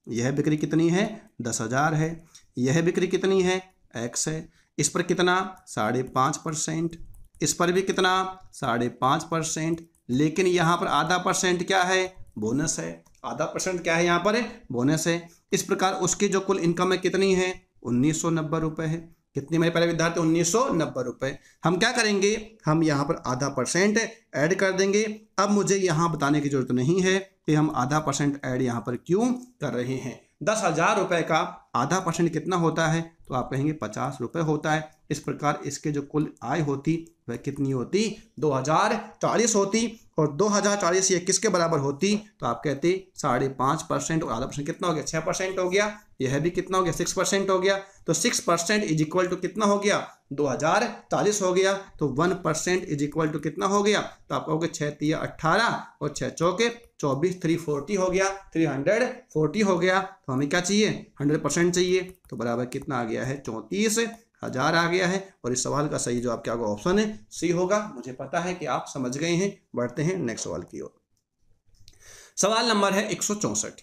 यह बिक्री कितनी है? 10,000 है। यह बिक्री कितनी है? x है। इस पर कितना? 5.5%। इस पर भी कितना? 5.5%। लेकिन यहाँ पर 0.5% क्या है? बोनस है। 0.5% क्या है? यहाँ पर बोनस है। इस प्रकार उसकी जो कुल इनकम है कितनी है? 1,990 रुपये है। कितनी मेरे पहले विद्यार्थी? 1,990 रुपये। हम क्या करेंगे? हम यहाँ पर 0.5% ऐड कर देंगे। अब मुझे यहाँ बताने की जरूरत नहीं है कि हम 0.5% ऐड यहाँ पर क्यों कर रहे हैं। 10,000 रुपये का 0.5% कितना होता है? तो आप कहेंगे 50 रुपये होता है। इस प्रकार इसके जो कुल आय होती वह कितनी होती? 2,040 होती। और 2,040 ये किसके बराबर होती? तो आप कहते 5.5% और 0.5% कितना हो गया? 6% हो गया। यह भी कितना हो गया? 6% हो गया। तो 6% इज इक्वल टू कितना हो गया? 2,040 हो गया। तो 1% इज इक्वल टू कितना हो गया? तो आप कहोगे 6×3 18 और 6×4 24, 340 हो गया, 340 हो गया। तो हमें क्या चाहिए? 100% चाहिए। तो बराबर कितना आ गया है? 34,000 आ गया है। और इस सवाल का सही जवाब क्या होगा? ऑप्शन है सी होगा। मुझे पता है कि आप समझ गए हैं। बढ़ते हैं नेक्स्ट सवाल की ओर। सवाल नंबर है 164।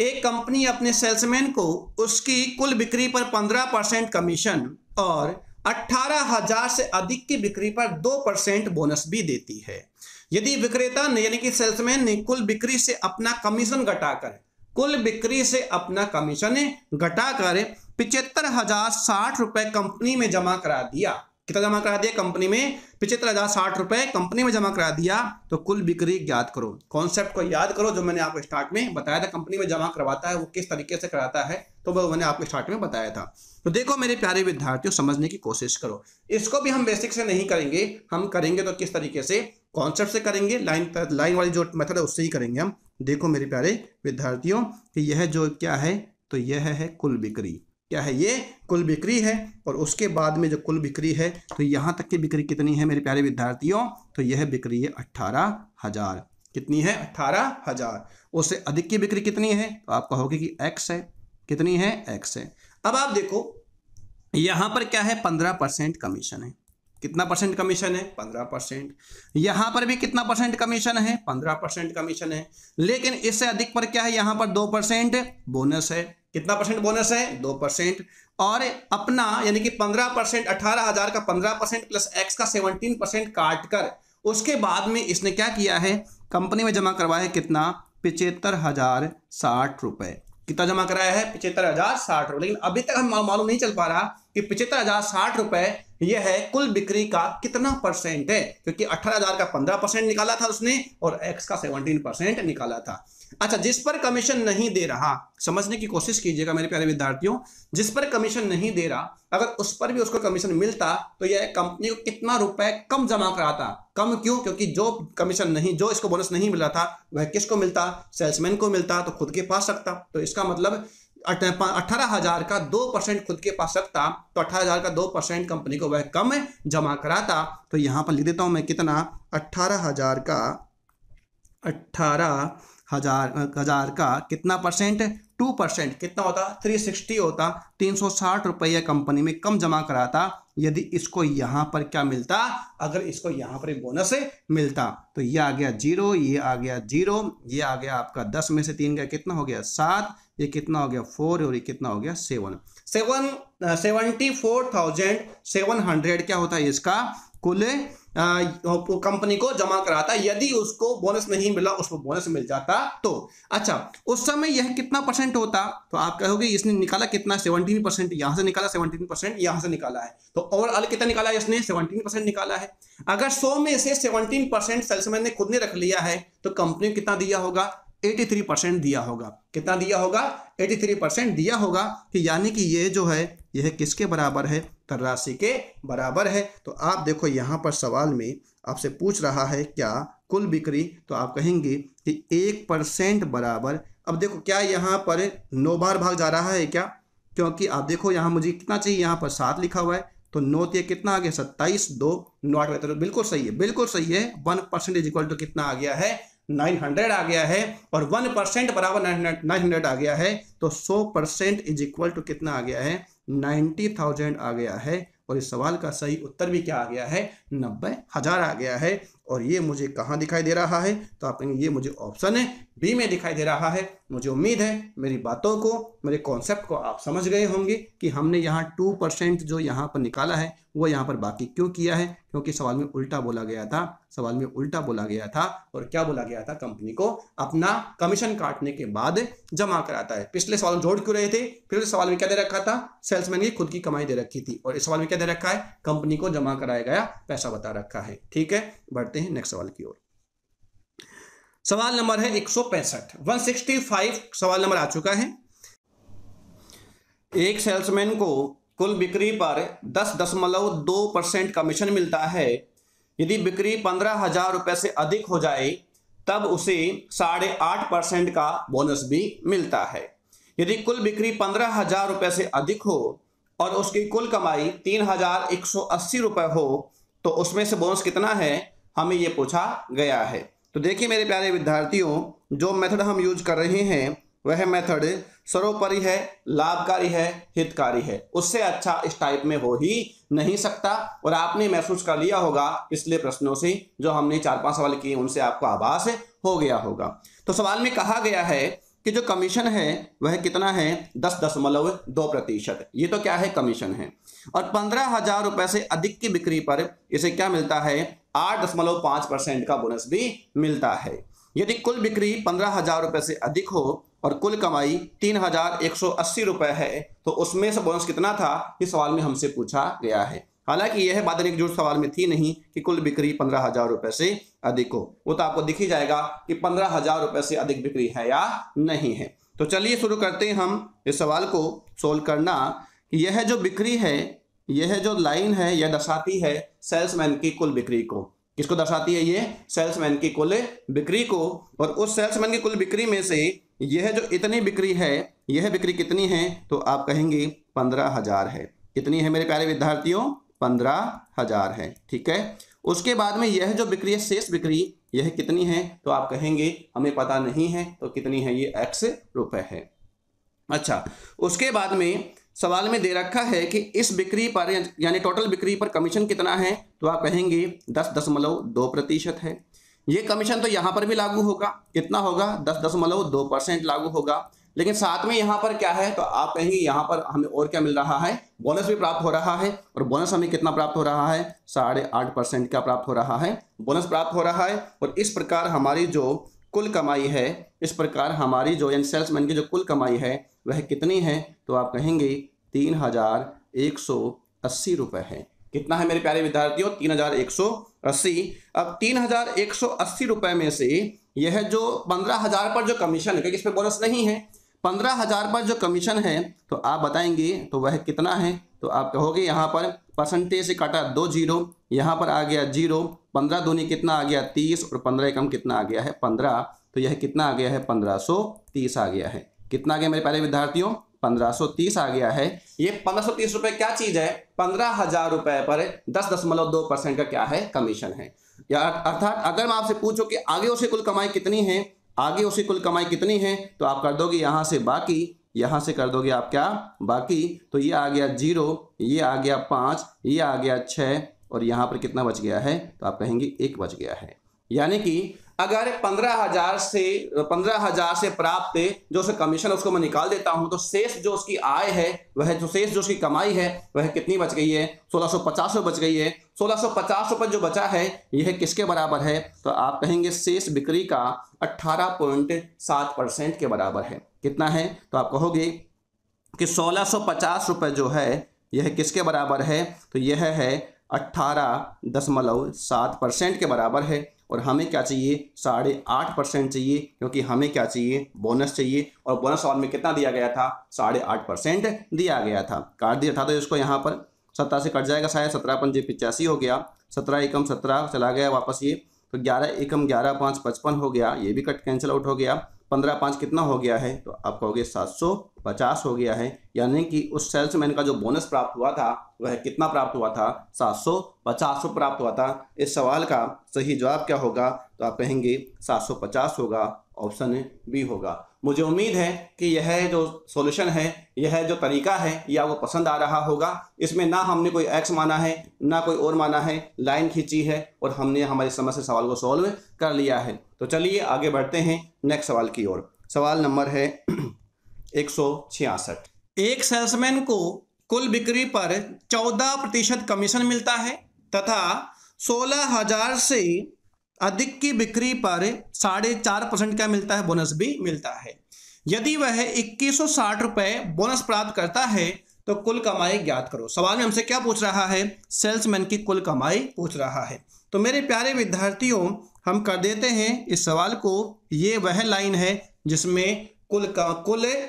एक कंपनी अपने सेल्समैन को उसकी कुल बिक्री पर 15% कमीशन और 18,000 से अधिक की बिक्री पर 2% बोनस भी देती है। यदि विक्रेता ने यानी कि सेल्समैन ने कुल बिक्री से अपना कमीशन घटाकर 75,060 रुपए कंपनी में जमा करा दिया। कितना जमा करा दिया? कंपनी में 75,060 रुपए कंपनी में जमा करा दिया। तो कुल बिक्री ज्ञात करो। कॉन्सेप्ट को याद करो जो मैंने आपको स्टार्ट में बताया था। कंपनी में जमा करवाता है वो किस तरीके से कराता है, तो वो मैंने आपको स्टार्ट में बताया था। तो देखो मेरे प्यारे विद्यार्थियों, समझने की कोशिश करो। इसको भी हम बेसिक से नहीं करेंगे, हम करेंगे तो किस तरीके से? कॉन्सेप्ट से करेंगे। लाइन वाली जो मेथड है उससे ही करेंगे हम। देखो मेरे प्यारे विद्यार्थियों कि यह जो क्या है, तो यह है कुल बिक्री। क्या है? ये कुल बिक्री है। और उसके बाद में जो कुल बिक्री है, तो यहाँ तक की बिक्री कितनी है मेरे प्यारे विद्यार्थियों? तो यह बिक्री है 18,000। कितनी है? 18,000। उससे अधिक की बिक्री कितनी है? तो आप कहोगे कि x है। कितनी है? x है। अब आप देखो यहाँ पर क्या है? 15% कमीशन है। कितना परसेंट कमीशन है? 15%। यहाँ पर भी कितना परसेंट कमीशन है? 15% कमीशन है। लेकिन इससे अधिक पर क्या है? यहाँ पर 2% बोनस है। कितना परसेंट बोनस है? 2%। और अपना यानी कि 15%, 18,000 का 15% प्लस एक्स का 17% काट कर उसके बाद में इसने क्या किया है? कंपनी में जमा करवाया है कितना? 75,060 रुपए। कितना जमा कराया है? 75,060 रुपए। लेकिन अभी तक हमें मालूम नहीं चल पा रहा कि 75,060 रुपए यह है कुल बिक्री का कितना परसेंट है, क्योंकि 18,000 का 15% निकाला था उसने और एक्स का 17% निकाला था। अच्छा, जिस पर कमीशन नहीं दे रहा, समझने की कोशिश कीजिएगा मेरे प्यारे विद्यार्थियों, जिस पर कमीशन नहीं दे रहा अगर उस पर भी उसको कमीशन मिलता तो यह कंपनी को कितना रुपए कम जमा कराता? कम क्यों? क्योंकि जो कमीशन नहीं, जो इसको बोनस नहीं मिल रहा था वह किसको मिलता? सेल्समैन को मिलता, तो खुद के पास रखता। तो इसका मतलब 18,000 का 2% खुद के पास रखता तो 18,000 का 2% कंपनी को वह कम जमा कराता। तो यहां पर लिख देता हूं मैं कितना? 18,000 का कितना परसेंट? 2%। कितना होता? 360 होता। 360 रुपये कंपनी में कम जमा कराता यदि इसको यहां पर क्या मिलता? अगर इसको यहां पर बोनस मिलता। तो ये आ गया 0, ये आ गया 0, ये आ गया आपका 10 में से 3 गया, कितना हो गया? 7, ये कितना हो गया? 4 और ये कितना हो गया? 7। 74,700 क्या होता है इसका कुल कंपनी को जमा कराता यदि उसको बोनस नहीं मिला, उसको बोनस मिल जाता तो। अच्छा, उस समय यह कितना परसेंट होता? तो आप कहोगे इसने निकाला कितना? 17%। यहां से निकाला 17%, यहां से निकाला है, तो ओवरऑल कितना निकाला है इसने? 17% निकाला है। अगर 100 में से 17% सेल्समैन ने खुद ने रख लिया है तो कंपनी को कितना दिया होगा? 83% दिया होगा। कितना दिया होगा? 83% दिया होगा। कि यानी कि ये जो है यह किसके बराबर है? राशि के बराबर है। तो आप देखो यहां पर सवाल में आपसे पूछ रहा है क्या कुल बिक्री, तो आप कहेंगे कि 1% बराबर। अब देखो क्या यहां पर 9 बार भाग जा रहा है क्या? क्योंकि आप देखो यहां मुझे कितना चाहिए? यहां पर 7 लिखा हुआ है, तो 9 ये कितना आ गया? 27, 2 9 8। तो बिल्कुल सही है, बिल्कुल सही है। 1% इज इक्वल टू कितना आ गया है? 900 आ गया है। और 1% बराबर 900 आ गया है। तो 100% इज इक्वल टू कितना आ गया है? 90,000 आ गया है। और इस सवाल का सही उत्तर भी क्या आ गया है? 90,000 आ गया है। और ये मुझे कहाँ दिखाई दे रहा है? तो आप कहेंगे ये मुझे ऑप्शन बी में दिखाई दे रहा है। मुझे उम्मीद है मेरी बातों को, मेरे कॉन्सेप्ट को आप समझ गए होंगे कि हमने यहाँ 2% जो यहाँ पर निकाला है वो यहाँ पर बाकी क्यों किया है? क्योंकि सवाल में उल्टा बोला गया था। सवाल में उल्टा बोला गया था। और क्या बोला गया था? कंपनी को अपना कमीशन काटने के बाद जमा कराता है। पिछले सवाल जोड़ क्यों रहे थे? पिछले सवाल में क्या दे रखा था? सेल्समैन की खुद की कमाई दे रखी थी। और इस सवाल में क्या दे रखा है? कंपनी को जमा कराया गया पैसा बता रखा है। ठीक है, बढ़ते हैं नेक्स्ट सवाल की ओर। सवाल नंबर है 165, 165 सवाल नंबर आ चुका है। एक सेल्समैन को कुल बिक्री पर 10.2% कमीशन मिलता है। यदि बिक्री 15,000 रुपए से अधिक हो जाए तब उसे 8.5% का बोनस भी मिलता है। यदि कुल बिक्री 15,000 रुपए से अधिक हो और उसकी कुल कमाई 3,180 रुपए हो तो उसमें से बोनस कितना है? हमें यह पूछा गया है। तो देखिए मेरे प्यारे विद्यार्थियों, जो मेथड हम यूज कर रहे हैं वह मेथड सर्वोपरि है, लाभकारी है, हितकारी है। उससे अच्छा इस टाइप में हो ही नहीं सकता। और आपने महसूस कर लिया होगा पिछले प्रश्नों से, जो हमने 4-5 सवाल किए उनसे आपको आभास हो गया होगा। तो सवाल में कहा गया है कि जो कमीशन है वह कितना है? 10.2%। ये तो क्या है? कमीशन है। और 15,000 रुपए से अधिक की बिक्री पर इसे क्या मिलता है? 8.5% का बोनस भी मिलता है। यदि कुल बिक्री 15,000 रुपए से अधिक हो और कुल कमाई 3,180 रुपए है तो उसमें से बोनस कितना था? इस सवाल में हमसे पूछा गया है। हालांकि यह बात एक जो सवाल में थी नहीं कि कुल बिक्री 15,000 रुपए से अधिक हो, वो तो आपको दिख ही जाएगा कि 15,000 रुपए से अधिक बिक्री है या नहीं है। तो चलिए शुरू करते हैं हम इस सवाल को सोल्व करना। यह जो बिक्री है, यह जो लाइन है, यह दर्शाती है सेल्समैन की कुल बिक्री को। किसको दर्शाती है? ये सेल्समैन की कुल बिक्री को। और उस सेल्समैन की कुल बिक्री में से यह जो इतनी बिक्री है, यह बिक्री कितनी है? तो आप कहेंगे 15,000 है। कितनी है मेरे प्यारे विद्यार्थियों? 15,000 है। ठीक है, उसके बाद में यह जो बिक्री है, शेष बिक्री, यह कितनी है? तो आप कहेंगे हमें पता नहीं है। तो कितनी है? ये x रुपए है। अच्छा, उसके बाद में सवाल में दे रखा है कि इस बिक्री पर यानी टोटल बिक्री पर कमीशन कितना है, तो आप कहेंगे 10.2% है। ये कमीशन तो यहाँ पर भी लागू होगा, कितना होगा 10.2% लागू होगा। लेकिन साथ में यहाँ पर क्या है, तो आप कहेंगे यहाँ पर हमें और क्या मिल रहा है, बोनस भी प्राप्त हो रहा है। और बोनस हमें कितना प्राप्त हो रहा है, 8.5% का प्राप्त हो रहा है, बोनस प्राप्त हो रहा है। और इस प्रकार हमारी जो कुल कमाई है, इस प्रकार हमारी जो यानी सेल्समैन की जो कुल कमाई है वह कितनी है, तो आप कहेंगे 3,180 रुपये है। कितना है मेरे प्यारे विद्यार्थियों, 3,180। अब 3,180 रुपये में से यह जो 15,000 पर जो कमीशन है, क्योंकि इस पर बोनस नहीं है, 15,000 पर जो कमीशन है तो आप बताएंगे तो वह कितना है। तो आप कहोगे यहाँ पर परसेंटेज से काटा 2 जीरो, यहाँ पर आ गया 0, 15 दूनी कितना आ गया 30 और 15 एकम कितना आ गया है 15। तो यह कितना आ गया है 1530 आ गया है। कितना आ गया मेरे प्यारे विद्यार्थियों, 1530 आ गया है। ये 1530 रुपये क्या चीज है, 15,000 रुपये पर 10.2% का क्या है, कमीशन है। या अर्थात अगर मैं आपसे पूछूं कि आगे उसकी कुल कमाई कितनी है, आगे उसकी कुल कमाई कितनी है, तो आप कर दोगे यहाँ से बाकी, यहाँ से कर दोगे आप क्या बाकी। तो ये आ गया 0, ये आ गया 5, ये आ गया 6 और यहाँ पर कितना बच गया है, तो आप कहेंगे 1 बच गया है। यानी कि अगर 15,000 से प्राप्त जो उसका कमीशन उसको मैं निकाल देता हूं, तो शेष जो उसकी आय है वह जो शेष जो उसकी कमाई है वह कितनी बच गई है, 1650 बच गई है। 1650 रुपये जो बचा है यह किसके बराबर है, तो आप कहेंगे शेष बिक्री का 18.7% के बराबर है। कितना है, तो आप कहोगे कि 1650 रुपये जो है यह किसके बराबर है, तो यह है 18.7% के बराबर है। और हमें क्या चाहिए, 8.5% चाहिए, क्योंकि हमें क्या चाहिए, बोनस चाहिए। और बोनस सवाल में कितना दिया गया था, 8.5% दिया गया था। काट दिया था तो इसको यहाँ पर 17 से कट जाएगा, शायद 17 पंजे 85 हो गया, 17 एकम 17 चला गया वापस ये, तो 11 एकम 11 5 55 हो गया, ये भी कट कैंसिल आउट हो गया। 15 5 कितना हो गया है, तो आप कहोगे 750 हो गया है। यानी कि उस सेल्समैन का जो बोनस प्राप्त हुआ था वह कितना प्राप्त हुआ था, 750 प्राप्त हुआ था। इस सवाल का सही जवाब क्या होगा, तो आप कहेंगे 750 होगा, ऑप्शन बी होगा। मुझे उम्मीद है कि यह जो सॉल्यूशन है, यह जो तरीका है, यह आपको पसंद आ रहा होगा। इसमें ना हमने कोई एक्स माना है ना कोई और माना है, लाइन खींची है और हमने हमारी समझ से सवाल को सॉल्व कर लिया है। तो चलिए आगे बढ़ते हैं नेक्स्ट सवाल की ओर। सवाल नंबर है 166। एक सेल्समैन को कुल बिक्री पर 14% कमीशन मिलता है तथा 16,000 से अधिक की बिक्री पर 4.5% का मिलता है, बोनस भी मिलता है। यदि वह 2160 रुपये बोनस प्राप्त करता है तो कुल कमाई ज्ञात करो। सवाल में हमसे क्या पूछ रहा है, सेल्समैन की कुल कमाई पूछ रहा है। तो मेरे प्यारे विद्यार्थियों, हम कर देते हैं इस सवाल को। ये वह लाइन है जिसमें कुल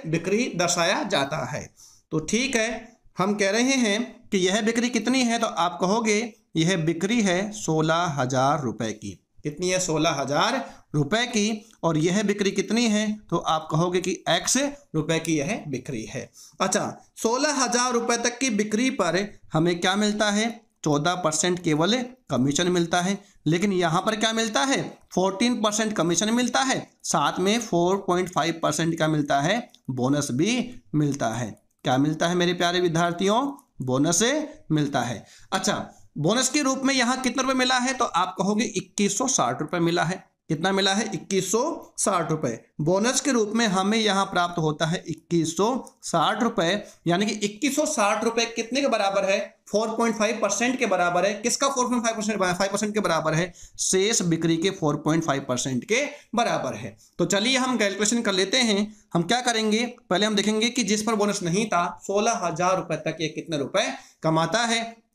बिक्री दर्शाया जाता है। तो ठीक है, हम कह रहे हैं कि यह बिक्री कितनी है, तो आप कहोगे यह बिक्री है 16,000 रुपये की। कितनी है, 16,000 रुपये की। और यह बिक्री कितनी है, तो आप कहोगे कि x रुपये की यह बिक्री है। अच्छा, 16,000 रुपये तक की बिक्री पर हमें क्या मिलता है, 14% केवल कमीशन मिलता है। लेकिन यहाँ पर क्या मिलता है, 14% कमीशन मिलता है, साथ में 4.5% का मिलता है, बोनस भी मिलता है। क्या मिलता है मेरे प्यारे विद्यार्थियों, बोनस मिलता है। अच्छा, बोनस के रूप में यहाँ कितने रुपए मिला है, तो आप कहोगे 2160 रुपये मिला है। कितना मिला है, 2160 रुपये। बोनस के रूप में हमें यहाँ प्राप्त होता है 2160 रुपये। यानी कि 2160 रुपये कितने के बराबर है, 4.5% के बराबर है। किसका 4.5% के बराबर है, शेष बिक्री के 4.5% के बराबर है। तो चलिए हम कैलकुलेशन कर लेते हैं। हम क्या करेंगे, पहले हम देखेंगे कि जिस पर बोनस नहीं था, 16,000 रुपये तक ये कितने रुपए कमाता है।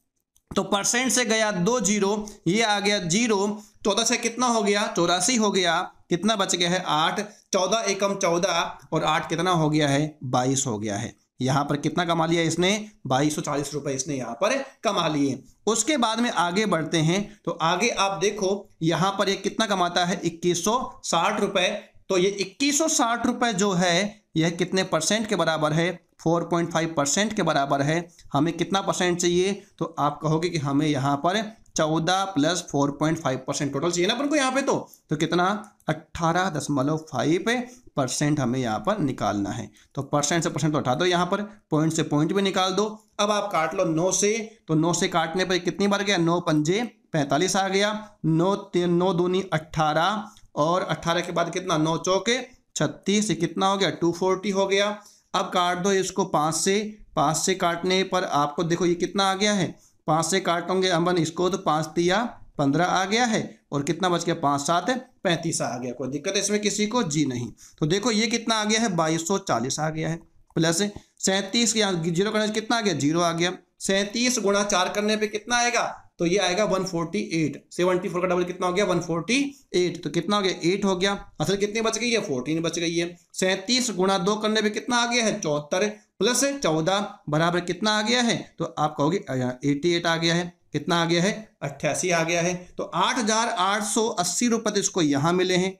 तो परसेंट से गया 2 जीरो, ये आ गया 0, 14 से कितना हो गया, 84 हो गया। कितना बच गया है, 8, 14 एकम 14 और 8 कितना हो गया है, 22 हो गया है। यहाँ पर कितना कमा लिया इसने, 2240 रुपये इसने यहाँ पर कमा लिए। उसके बाद में आगे बढ़ते हैं। तो आगे आप देखो यहाँ पर ये कितना कमाता है, 2160 रुपये। तो ये 2160 रुपये जो है यह कितने परसेंट के बराबर है, 4.5% के बराबर है। हमें कितना परसेंट चाहिए, तो आप कहोगे कि हमें यहाँ पर 14 प्लस 4.5% टोटल चाहिए ना अपन को यहाँ पे, तो कितना 18.5% हमें यहाँ पर निकालना है। तो परसेंट से परसेंट तो हटा दो, यहाँ पर पॉइंट से पॉइंट भी निकाल दो। अब आप काट लो 9 से, तो 9 से काटने पर कितनी बार गया, 9 पंजे 45 आ गया, 9 दूनी 18 और 18 के बाद कितना 9 चौके 36, कितना हो गया 240 हो गया। अब काट दो इसको 5 से काटने पर आपको देखो ये कितना आ गया है, 5 से काटोगे अपन इसको तो 5 तिया 15 आ गया है और कितना बच गया 5 7 35 आ गया। कोई दिक्कत है इसमें किसी को, जी नहीं। तो देखो ये कितना आ गया है 2240 आ गया है, प्लस 37 यहाँ जीरो करने से कितना आ गया 0 आ गया। 37 गुणा 4 करने पे कितना आएगा, तो ये आएगा 148। 74 का डबल कितना हो गया 148, तो कितना हो गया 8 हो गया। असल कितनी बच गई है 14 बच गई है। 37 गुणा 2 करने पे कितना आ गया है 74 प्लस 14 बराबर कितना आ गया है, तो आप कहोगे 88 आ गया है। कितना आ गया है 88 आ गया है। तो 8,880 रुपये तो इसको यहाँ मिले हैं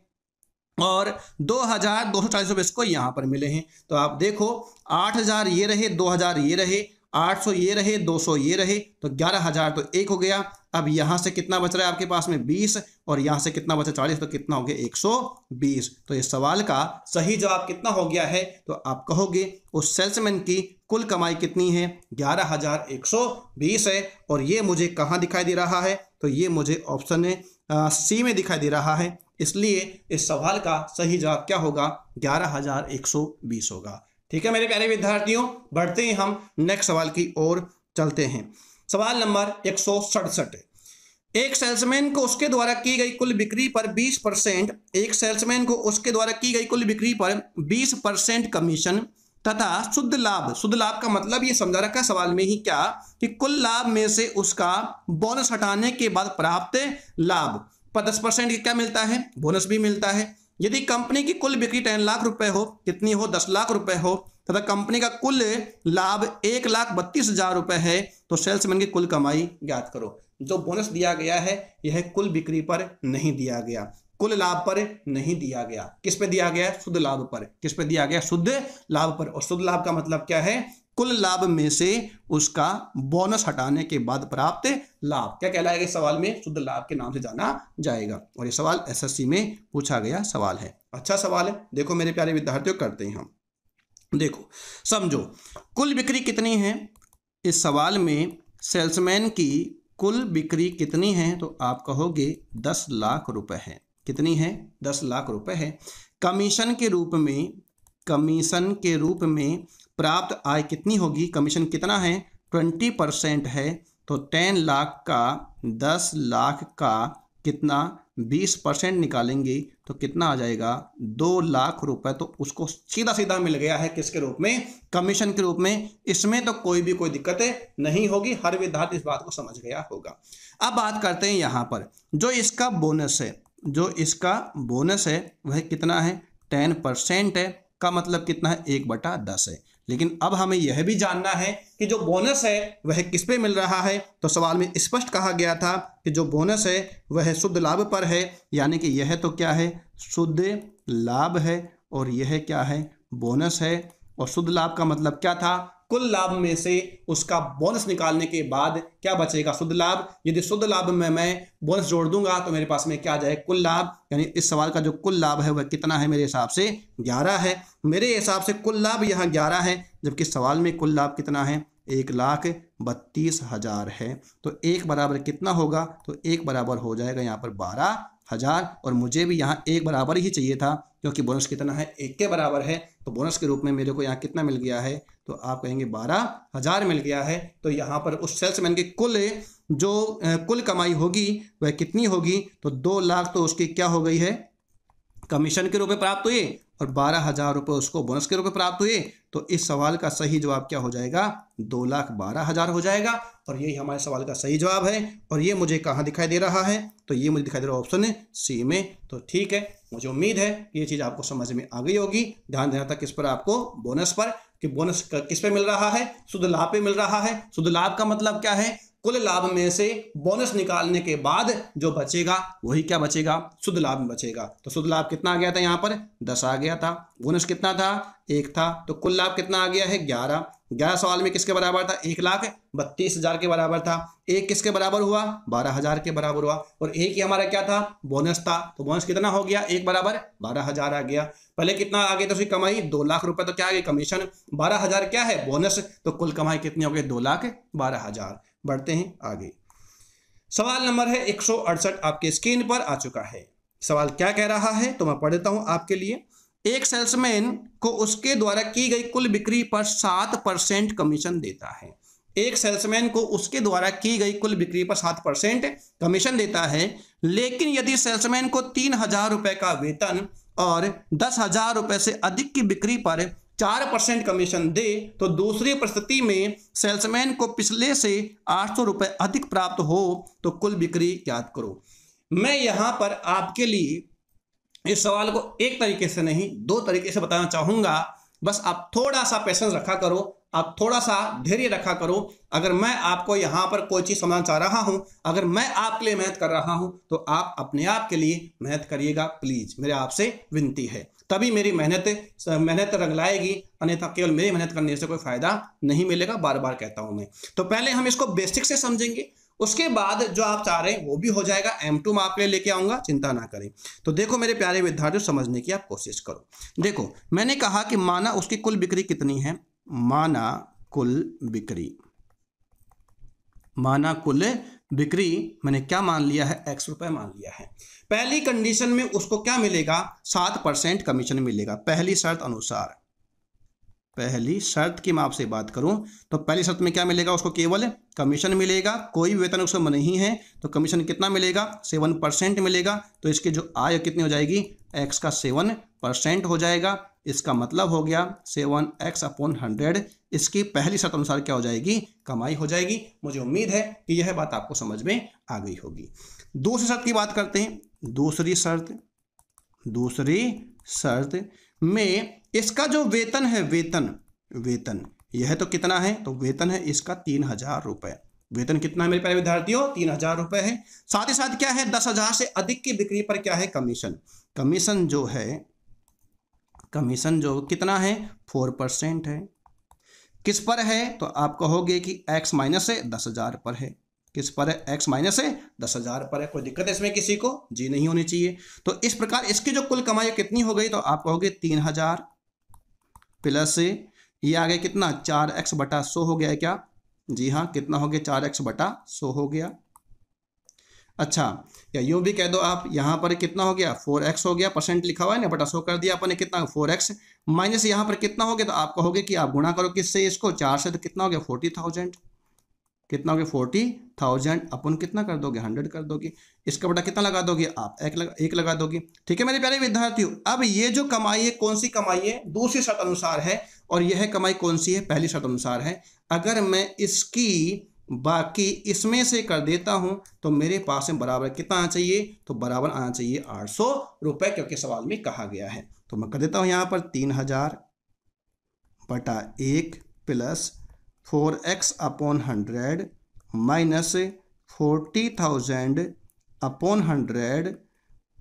और 2,240 रुपये इसको यहाँ पर मिले हैं। तो आप देखो 8,000 ये रहे, 2,000 ये रहे, 800 ये रहे, 200 ये रहे, तो 11,000 तो एक हो गया। अब यहाँ से कितना बच रहा है आपके पास में 20 और यहाँ से कितना बचा 40, तो कितना हो गया 120। तो इस सवाल का सही जवाब कितना हो गया है, तो आप कहोगे उस सेल्समैन की कुल कमाई कितनी है 11,120 है। और ये मुझे कहाँ दिखाई दे रहा है, तो ये मुझे ऑप्शन सी में दिखाई दे रहा है। इसलिए इस सवाल का सही जवाब क्या होगा 11,120 होगा। ठीक है मेरे प्यारे विद्यार्थियों, बढ़ते हैं हम नेक्स्ट सवाल की ओर चलते हैं। सवाल नंबर 167। एक सेल्समैन को उसके द्वारा की गई कुल बिक्री पर 20%, एक सेल्समैन को उसके द्वारा की गई कुल बिक्री पर 20% कमीशन तथा शुद्ध लाभ का मतलब ये समझा रखा है सवाल में ही क्या, कि कुल लाभ में से उसका बोनस हटाने के बाद प्राप्त लाभ पर 10% क्या मिलता है, बोनस भी मिलता है। यदि कंपनी की कुल बिक्री 10 लाख रुपए हो, कितनी हो 10 लाख रुपए हो, तथा कंपनी का कुल लाभ 1,32,000 रुपए है, तो सेल्समैन की कुल कमाई ज्ञात करो। जो बोनस दिया गया है यह कुल बिक्री पर नहीं दिया गया, कुल लाभ पर नहीं दिया गया, किस पे दिया गया शुद्ध लाभ पर। किस पे दिया गया शुद्ध लाभ पर। और शुद्ध लाभ का मतलब क्या है, कुल लाभ में से उसका बोनस हटाने के बाद प्राप्त लाभ क्या कहलाएगा इस सवाल में, शुद्ध लाभ के नाम से जाना जाएगा। और ये सवाल एसएससी में पूछा गया सवाल है, अच्छा सवाल है। देखो मेरे प्यारे विद्यार्थियों करते हैं हम, देखो समझो कुल बिक्री कितनी है। इस सवाल में सेल्समैन की कुल बिक्री कितनी है, तो आप कहोगे 10 लाख रुपए है। कितनी है 10 लाख रुपए है। कमीशन के रूप में प्राप्त आय कितनी होगी, कमीशन कितना है 20% है, तो 10 लाख का 10 लाख का कितना 20% निकालेंगे तो कितना आ जाएगा 2 लाख रुपए। तो उसको सीधा सीधा मिल गया है किसके रूप में, कमीशन के रूप में। इसमें तो कोई दिक्कत नहीं होगी, हर विद्यार्थी इस बात को समझ गया होगा। अब बात करते हैं यहाँ पर जो इसका बोनस है वह कितना है 10% है, का मतलब कितना है 1/10 है। लेकिन अब हमें यह भी जानना है कि जो बोनस है वह किस पे मिल रहा है। तो सवाल में स्पष्ट कहा गया था कि जो बोनस है वह शुद्ध लाभ पर है, यानी कि यह तो क्या है शुद्ध लाभ है और यह क्या है बोनस है। और शुद्ध लाभ का मतलब क्या था, कुल लाभ में से उसका बोनस निकालने के बाद क्या बचेगा शुद्ध लाभ। यदि शुद्ध लाभ में मैं बोनस जोड़ दूंगा तो मेरे पास में क्या आ जाए कुल लाभ। यानी इस सवाल का जो कुल लाभ है वह कितना है मेरे हिसाब से 11 है। मेरे हिसाब से कुल लाभ यहाँ 11 है, जबकि सवाल में कुल लाभ कितना है 1,32,000 है। तो 1 बराबर कितना होगा, तो 1 बराबर हो जाएगा यहाँ पर 12,000। और मुझे भी यहाँ 1 बराबर ही चाहिए था क्योंकि बोनस कितना है 1 के बराबर है। तो बोनस के रूप में मेरे को यहाँ कितना मिल गया है, तो आप कहेंगे 12,000 मिल गया है। तो यहाँ पर उस सेल्समैन की कुल कमाई होगी वह कितनी होगी, तो 2 लाख तो उसकी क्या हो गई है कमीशन के रूप में प्राप्त हुए और 12,000 रुपये उसको बोनस के रूप में प्राप्त हुए। तो इस सवाल का सही जवाब क्या हो जाएगा 2,12,000 हो जाएगा। और यही हमारे सवाल का सही जवाब है। और ये मुझे कहाँ दिखाई दे रहा है, तो ये मुझे दिखाई दे रहा है ऑप्शन सी में। तो ठीक है, मुझे उम्मीद है कि ये चीज़ आपको समझ में आ गई होगी। ध्यान देना था किस पर, आपको बोनस पर, कि बोनस किस पे मिल रहा है शुद्ध लाभ पे मिल रहा है। शुद्ध लाभ का मतलब क्या है, कुल लाभ में से बोनस निकालने के बाद जो बचेगा वही क्या बचेगा, शुद्ध लाभ में बचेगा। तो शुद्ध लाभ कितना आ गया था, यहाँ पर 10 आ गया था, बोनस कितना था 1 था, तो कुल लाभ कितना आ गया है 11। 11 सवाल में किसके बराबर था, 1,32,000 के बराबर था। एक किसके बराबर हुआ, 12,000 के बराबर हुआ, और एक ही हमारा क्या था, बोनस था। तो बोनस कितना हो गया, 1 बराबर 12,000 आ गया। पहले कितना आ गया, तो उसकी कमाई 2 लाख रुपए, तो क्या आ गया कमीशन, 12,000 क्या है बोनस, तो कुल कमाई कितनी हो गई 2,12,000। बढ़ते हैं आगे। सवाल नंबर है 168 आपके स्क्रीन पर आ चुका है। सवाल क्या कह रहा है, तो मैं पढ़ देता हूं आपके लिए। एक सेल्समैन को उसके द्वारा की गई कुल बिक्री पर 7% कमीशन देता है। एक सेल्समैन को उसके द्वारा की गई कुल बिक्री पर 7% कमीशन देता है, लेकिन यदि सेल्समैन को 3,000 रुपए का वेतन और 10,000 रुपए से अधिक की बिक्री पर 4% कमीशन दे, तो दूसरी परिस्थिति में सेल्समैन को पिछले से 800 रुपए अधिक प्राप्त हो, तो कुल बिक्री ज्ञात करो। मैं यहां पर आपके लिए इस सवाल को एक तरीके से नहीं 2 तरीके से बताना चाहूंगा। बस आप थोड़ा सा पेशेंस रखा करो, आप थोड़ा सा धैर्य रखा करो। अगर मैं आपको यहां पर कोई चीज समझाना चाह रहा हूं, अगर मैं आपके लिए मेहनत कर रहा हूं, तो आप अपने आप के लिए मेहनत करिएगा प्लीज, मेरे आपसे विनती है। तभी मेरी मेहनत रंग लाएगी, अन्यथा केवल मेरी मेहनत करने से कोई फायदा नहीं मिलेगा, बार बार कहता हूं मैं। तो पहले हम इसको बेसिक से समझेंगे, उसके बाद जो आप चाह रहे हैं वो भी हो जाएगा। M2 मैं आपके लिए लेके आऊंगा, चिंता ना करें। तो देखो मेरे प्यारे विद्यार्थियों, समझने की आप कोशिश करो। देखो मैंने कहा कि माना उसकी कुल बिक्री कितनी है, माना कुल बिक्री, माना कुल बिक्री मैंने क्या मान लिया है, X रुपए मान लिया है। पहली कंडीशन में उसको क्या मिलेगा, 7% कमीशन मिलेगा पहली शर्त अनुसार। पहली शर्त की मैं आपसे बात करूं तो पहली शर्त में क्या मिलेगा, उसको केवल कमीशन मिलेगा, कोई भी वेतन उसमें नहीं है, तो कमीशन कितना मिलेगा 7% मिलेगा। तो इसकी जो आय कितनी हो जाएगी, X का 7% हो जाएगा। इसका मतलब हो गया 7x/100। इसकी पहली शर्त अनुसार क्या हो जाएगी, कमाई हो जाएगी। मुझे उम्मीद है कि यह बात आपको समझ में आ गई होगी। दूसरी शर्त की बात करते हैं। दूसरी शर्त में इसका जो वेतन है, वेतन यह तो कितना है, तो वेतन है इसका 3,000 रुपए। वेतन कितना है मेरे प्यारे विद्यार्थियों, 3,000 रुपए है। साथ ही साथ क्या है, 10,000 से अधिक की बिक्री पर क्या है कमीशन। कमीशन जो कितना है 4% है। किस पर है, तो आप कहोगे कि X माइनस 10,000 पर है। किस पर है, X माइनस 10,000 पर है। कोई दिक्कत है इसमें किसी को, जी नहीं होनी चाहिए। तो इस प्रकार इसकी जो कुल कमाई कितनी हो गई, तो आप कहोगे 3,000 प्लस ये आ गया कितना 4x/100 हो गया है क्या, जी हाँ, कितना हो गया 4x/100 हो गया। अच्छा, या यूं भी कह दो आप, यहां पर कितना हो गया 4x हो गया, परसेंट लिखा हुआ है ना, बटा 100 कर दिया अपन ने, कितना 4x माइनस यहां पर कितना हो गया, तो आप कहोगे कि आप गुणा करो किससे, इसको 4 से, तो कितना हो गया 40,000। कितना हो गया 40,000 अपन कितना कर दोगे 100 कर दोगे। इसका बटा कितना लगा दोगे आप, 1 लगा दोगे। ठीक है मेरे प्यारे विद्यार्थियों, अब ये जो कमाई है कौन सी कमाई है, दूसरी शर्त अनुसार है, और यह कमाई कौन सी है, पहली शर्त अनुसार है। अगर मैं इसकी बाकी इसमें से कर देता हूं तो मेरे पास में बराबर कितना आना चाहिए, तो बराबर आना चाहिए 800 रुपए, क्योंकि सवाल में कहा गया है। तो मैं कर देता हूं यहां पर 3,000/1 प्लस 4x/100 माइनस 40,000/100,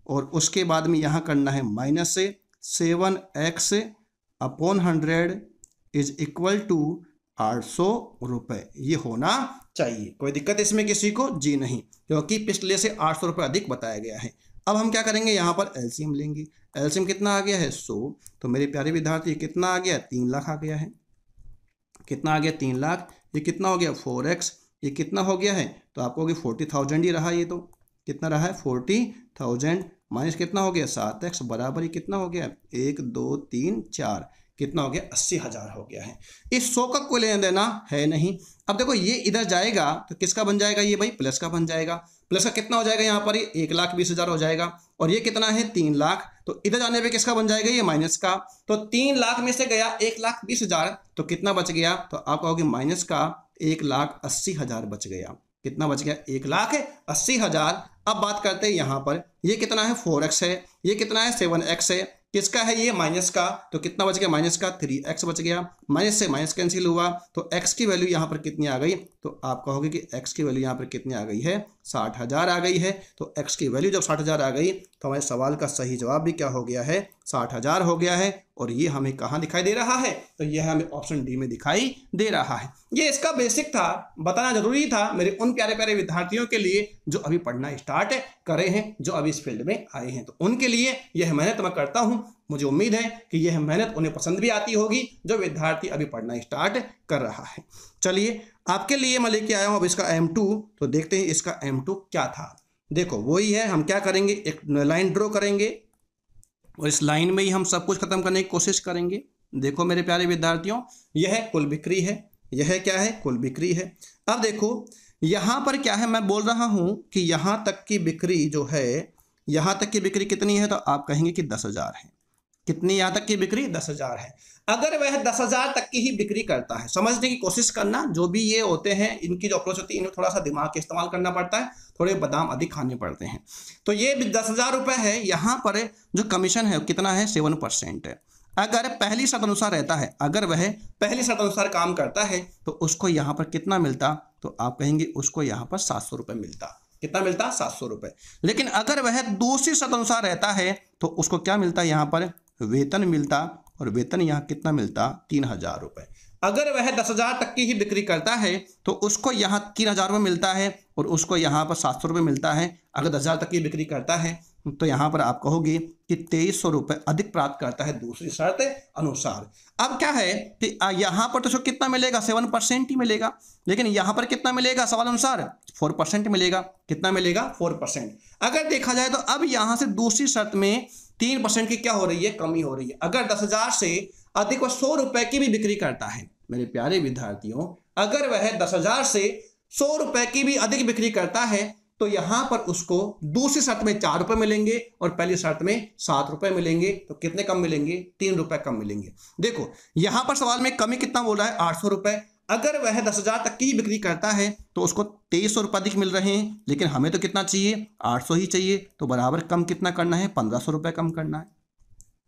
और उसके बाद में यहाँ करना है minus 7x/100 is equal to 800 रुपये। ये होना चाहिए। कोई दिक्कत इसमें किसी को, जी नहीं, क्योंकि पिछले से 800 रुपये अधिक बताया गया है। अब हम क्या करेंगे, यहाँ पर एलसीएम लेंगे। एलसीएम कितना आ गया है 100, तो मेरे प्यारे विद्यार्थी कितना आ गया 3 लाख आ गया है। कितना आ गया 3 लाख, ये कितना हो गया 4x, ये कितना हो गया है, तो आपको 40,000 ही रहा। ये तो कितना रहा है 40,000 माइनस कितना हो गया 7x बराबर ही कितना हो गया 1 2 3 4, कितना हो गया 80,000 हो गया है। इस 100 का कोई लेना देना है नहीं। अब देखो ये इधर जाएगा तो किसका बन जाएगा, ये भाई प्लस का बन जाएगा। प्लस का कितना हो जाएगा यहाँ पर, 1,20,000 हो जाएगा, और ये कितना है 3 लाख, तो इधर जाने पे किसका बन जाएगा, ये माइनस का। तो 3 लाख में से गया 1,20,000, तो कितना बच गया, तो आप कहोगे माइनस का 1,80,000 बच गया। कितना बच गया 1,80,000। अब बात करते हैं यहाँ पर, ये कितना है 4x है, ये कितना है 7x है, किसका है ये? माइनस का। तो कितना बच गया? माइनस का 3x बच गया। माइनस से माइनस कैंसिल हुआ तो x की वैल्यू यहाँ पर कितनी आ गई? तो आप कहोगे कि x की वैल्यू यहाँ पर कितनी आ गई है? 60,000 आ गई है। तो x की वैल्यू जब 60,000 आ गई तो हमारे सवाल का सही जवाब भी क्या हो गया है? 60,000 हो गया है। और ये हमें कहाँ दिखाई दे रहा है? तो यह हमें ऑप्शन डी में दिखाई दे रहा है। ये इसका बेसिक था, बताना जरूरी था मेरे उन प्यारे प्यारे विद्यार्थियों के लिए जो अभी पढ़ना स्टार्ट करे हैं, जो अभी इस फील्ड में आए हैं। तो उनके लिए यह मेहनत मैं करता हूँ। मुझे उम्मीद है कि यह मेहनत उन्हें पसंद भी आती होगी जो विद्यार्थी अभी पढ़ना स्टार्ट कर रहा है। चलिए आपके लिए मैं लेके आया हूँ अब इसका M2। तो देखते हैं इसका M2 क्या था। देखो वही है, हम क्या करेंगे? एक लाइन ड्रॉ करेंगे और इस लाइन में ही हम सब कुछ खत्म करने की कोशिश करेंगे। देखो मेरे प्यारे विद्यार्थियों, यह कुल बिक्री है। यह क्या है? कुल बिक्री है। अब देखो यहाँ पर क्या है, मैं बोल रहा हूँ कि यहाँ तक की बिक्री जो है, यहाँ तक की बिक्री कितनी है? तो आप कहेंगे कि 10,000 है। कितनी यहाँ तक की बिक्री? 10,000 है। अगर वह 10,000 तक की ही बिक्री करता है, समझने की कोशिश करना, जो भी ये होते हैं इनकी जो अप्रोच होती है इन्हें थोड़ा सा दिमाग का इस्तेमाल करना पड़ता है, थोड़े बादाम अधिक खाने पड़ते हैं। तो ये 10,000 रुपये है। यहाँ पर जो कमीशन है कितना है? 7% है। अगर पहली शर्त अनुसार रहता है, अगर वह पहली शर्त अनुसार काम करता है तो उसको यहाँ पर कितना मिलता? तो आप कहेंगे उसको यहाँ पर 700 रुपये मिलता। कितना मिलता? 700 रुपये। लेकिन अगर वह दूसरी शर्त अनुसार रहता है तो उसको क्या मिलता? यहाँ पर वेतन मिलता। और वेतन यहाँ कितना मिलता? 3,000 रुपये। अगर वह 10,000 तक की ही बिक्री करता है तो उसको यहाँ 3,000 रुपये मिलता है और उसको यहाँ पर 700 रुपये मिलता है। अगर 10,000 तक की बिक्री करता है तो यहाँ पर आप कहोगे कि 2,300 रुपये अधिक प्राप्त करता है दूसरी शर्त अनुसार। अब क्या है कि यहाँ पर तो कितना मिलेगा? 7% ही मिलेगा। लेकिन यहाँ पर कितना मिलेगा? सवाल अनुसार 4% मिलेगा। कितना मिलेगा? 4%। अगर देखा जाए तो अब यहाँ से दूसरी शर्त में 3% की क्या हो रही है? कमी हो रही है। अगर 10,000 से अधिक वह 100 रुपए की भी बिक्री करता है, मेरे प्यारे विद्यार्थियों, अगर वह 10,000 से 100 रुपए की भी अधिक बिक्री करता है तो यहां पर उसको दूसरी शर्त में 4 रुपए मिलेंगे और पहली शर्त में 7 रुपए मिलेंगे। तो कितने कम मिलेंगे? 3 रुपए कम मिलेंगे। देखो यहां पर सवाल में कमी कितना बोल रहा है? 800 रुपए। अगर वह 10,000 तक की बिक्री करता है तो उसको 2,300 रुपये अधिक मिल रहे हैं। लेकिन हमें तो कितना चाहिए? 800 ही चाहिए। तो बराबर कम कितना करना है? 1,500 रुपये कम करना है।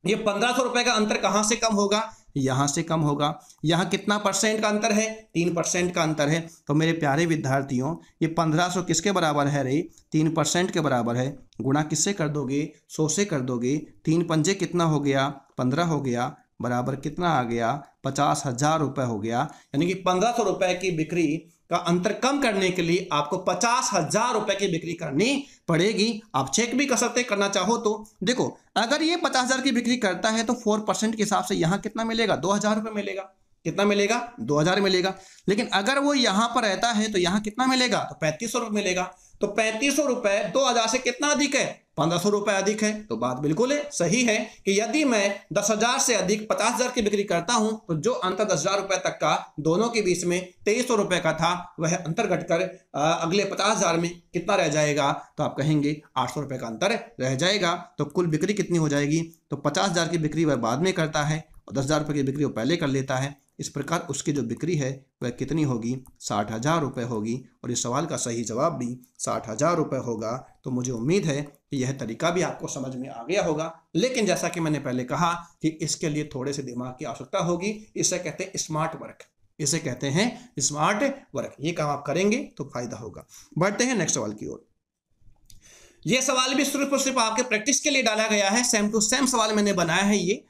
ये 1,500 रुपये का अंतर कहां से कम होगा? यहां से कम होगा। यहां कितना परसेंट का अंतर है? 3% का अंतर है। तो मेरे प्यारे विद्यार्थियों, ये 1,500 किसके बराबर है रे? 3% के बराबर है। गुणा किससे कर दोगे? 100 से कर दोगे। 3 पंजे कितना हो गया? 15 हो गया। बराबर कितना आ गया? 50,000 रुपये हो गया। यानी कि 1,500 रुपये की बिक्री का अंतर कम करने के लिए आपको 50,000 रुपये की बिक्री करनी पड़ेगी। आप चेक भी कर सकते करना चाहो तो। देखो अगर ये 50,000 की बिक्री करता है तो 4% के हिसाब से यहाँ कितना मिलेगा? 2,000 रुपये मिलेगा। कितना मिलेगा? 2,000 मिलेगा। लेकिन अगर वो यहाँ पर रहता है तो यहाँ कितना मिलेगा? तो 3,500 रुपये मिलेगा। तो 3,500 रुपये 2,000 से कितना अधिक है? 1,500 रुपये अधिक है। तो बात बिल्कुल सही है कि यदि मैं 10,000 से अधिक 50,000 की बिक्री करता हूं तो जो अंतर 10,000 रुपये तक का दोनों के बीच में 2,300 रुपये का था वह अंतर घटकर अगले 50,000 में कितना रह जाएगा? तो आप कहेंगे 800 रुपये का अंतर रह जाएगा। तो कुल बिक्री कितनी हो जाएगी? तो 50,000 की बिक्री वह बाद में करता है और 10,000 रुपये की बिक्री वो पहले कर लेता है। इस प्रकार उसकी जो बिक्री है वह कितनी होगी? 60,000 रुपये होगी। और इस सवाल का सही जवाब भी 60,000 रुपये होगा। तो मुझे उम्मीद है कि यह तरीका भी आपको समझ में आ गया होगा। लेकिन जैसा कि मैंने पहले कहा कि इसके लिए थोड़े से दिमाग की आवश्यकता होगी। इसे कहते हैं स्मार्ट वर्क। इसे कहते हैं स्मार्ट वर्क। ये काम आप करेंगे तो फायदा होगा। बढ़ते हैं नेक्स्ट सवाल की ओर। यह सवाल भी सिर्फ और सिर्फ आपके प्रैक्टिस के लिए डाला गया है। सेम टू सेम सवाल मैंने बनाया है। ये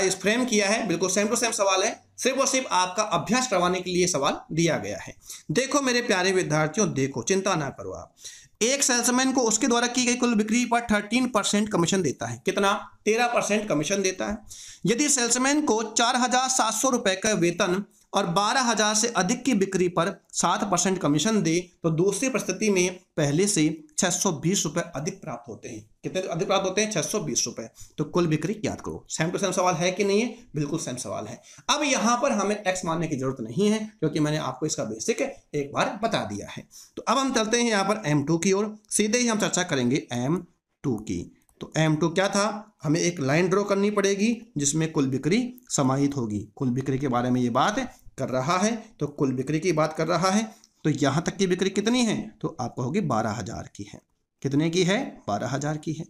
इस फ्रेम किया है, बिल्कुल सेम टू सेम सवाल है। सिर्फ और सिर्फ आपका अभ्यास करवाने के लिए सवाल दिया गया है। देखो मेरे प्यारे विद्यार्थियों, देखो चिंता ना करो आप। एक सेल्समैन को उसके द्वारा की गई कुल बिक्री पर 13% कमीशन देता है। कितना? 13% कमीशन देता है। यदि सेल्समैन को 4,700 रुपये का वेतन और 12,000 से अधिक की बिक्री पर 7% कमीशन दे तो दूसरी परिस्थिति में पहले से 620 रुपये अधिक प्राप्त होते हैं। कितने अधिक प्राप्त होते हैं? 620 रुपये। तो कुल बिक्री याद करो। सेम टू सेम सवाल है कि नहीं है? बिल्कुल सेम सवाल है। अब यहाँ पर हमें एक्स मानने की जरूरत नहीं है क्योंकि मैंने आपको इसका बेसिक एक बार बता दिया है। तो अब हम चलते हैं यहाँ पर M2 की ओर। सीधे ही हम चर्चा करेंगे M2 की। तो M2 क्या था? हमें एक लाइन ड्रॉ करनी पड़ेगी जिसमें कुल बिक्री समाहित होगी। कुल बिक्री के बारे में ये बात कर रहा है, तो कुल बिक्री की बात कर रहा है। तो यहाँ तक की बिक्री कितनी है? तो आप कहोगे 12,000 की है। कितने की है? 12,000 की है।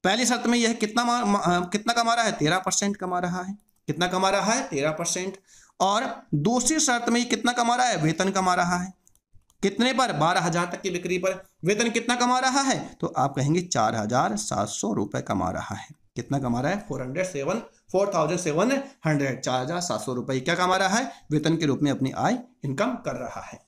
पहली शर्त में यह कितना कमा रहा है, 13% कमा रहा है। कितना कमा रहा है, 13%। और दूसरी शर्त में कितना कमा रहा है, वेतन कमा रहा है। कितने पर, 12,000 तक की बिक्री पर। वेतन कितना कमा रहा है, तो आप कहेंगे 4,700 रुपए कमा रहा है। कितना कमा रहा है, 4,700, 4,700 रुपए क्या कमा रहा है, वेतन के रूप में अपनी आय इनकम कर रहा है।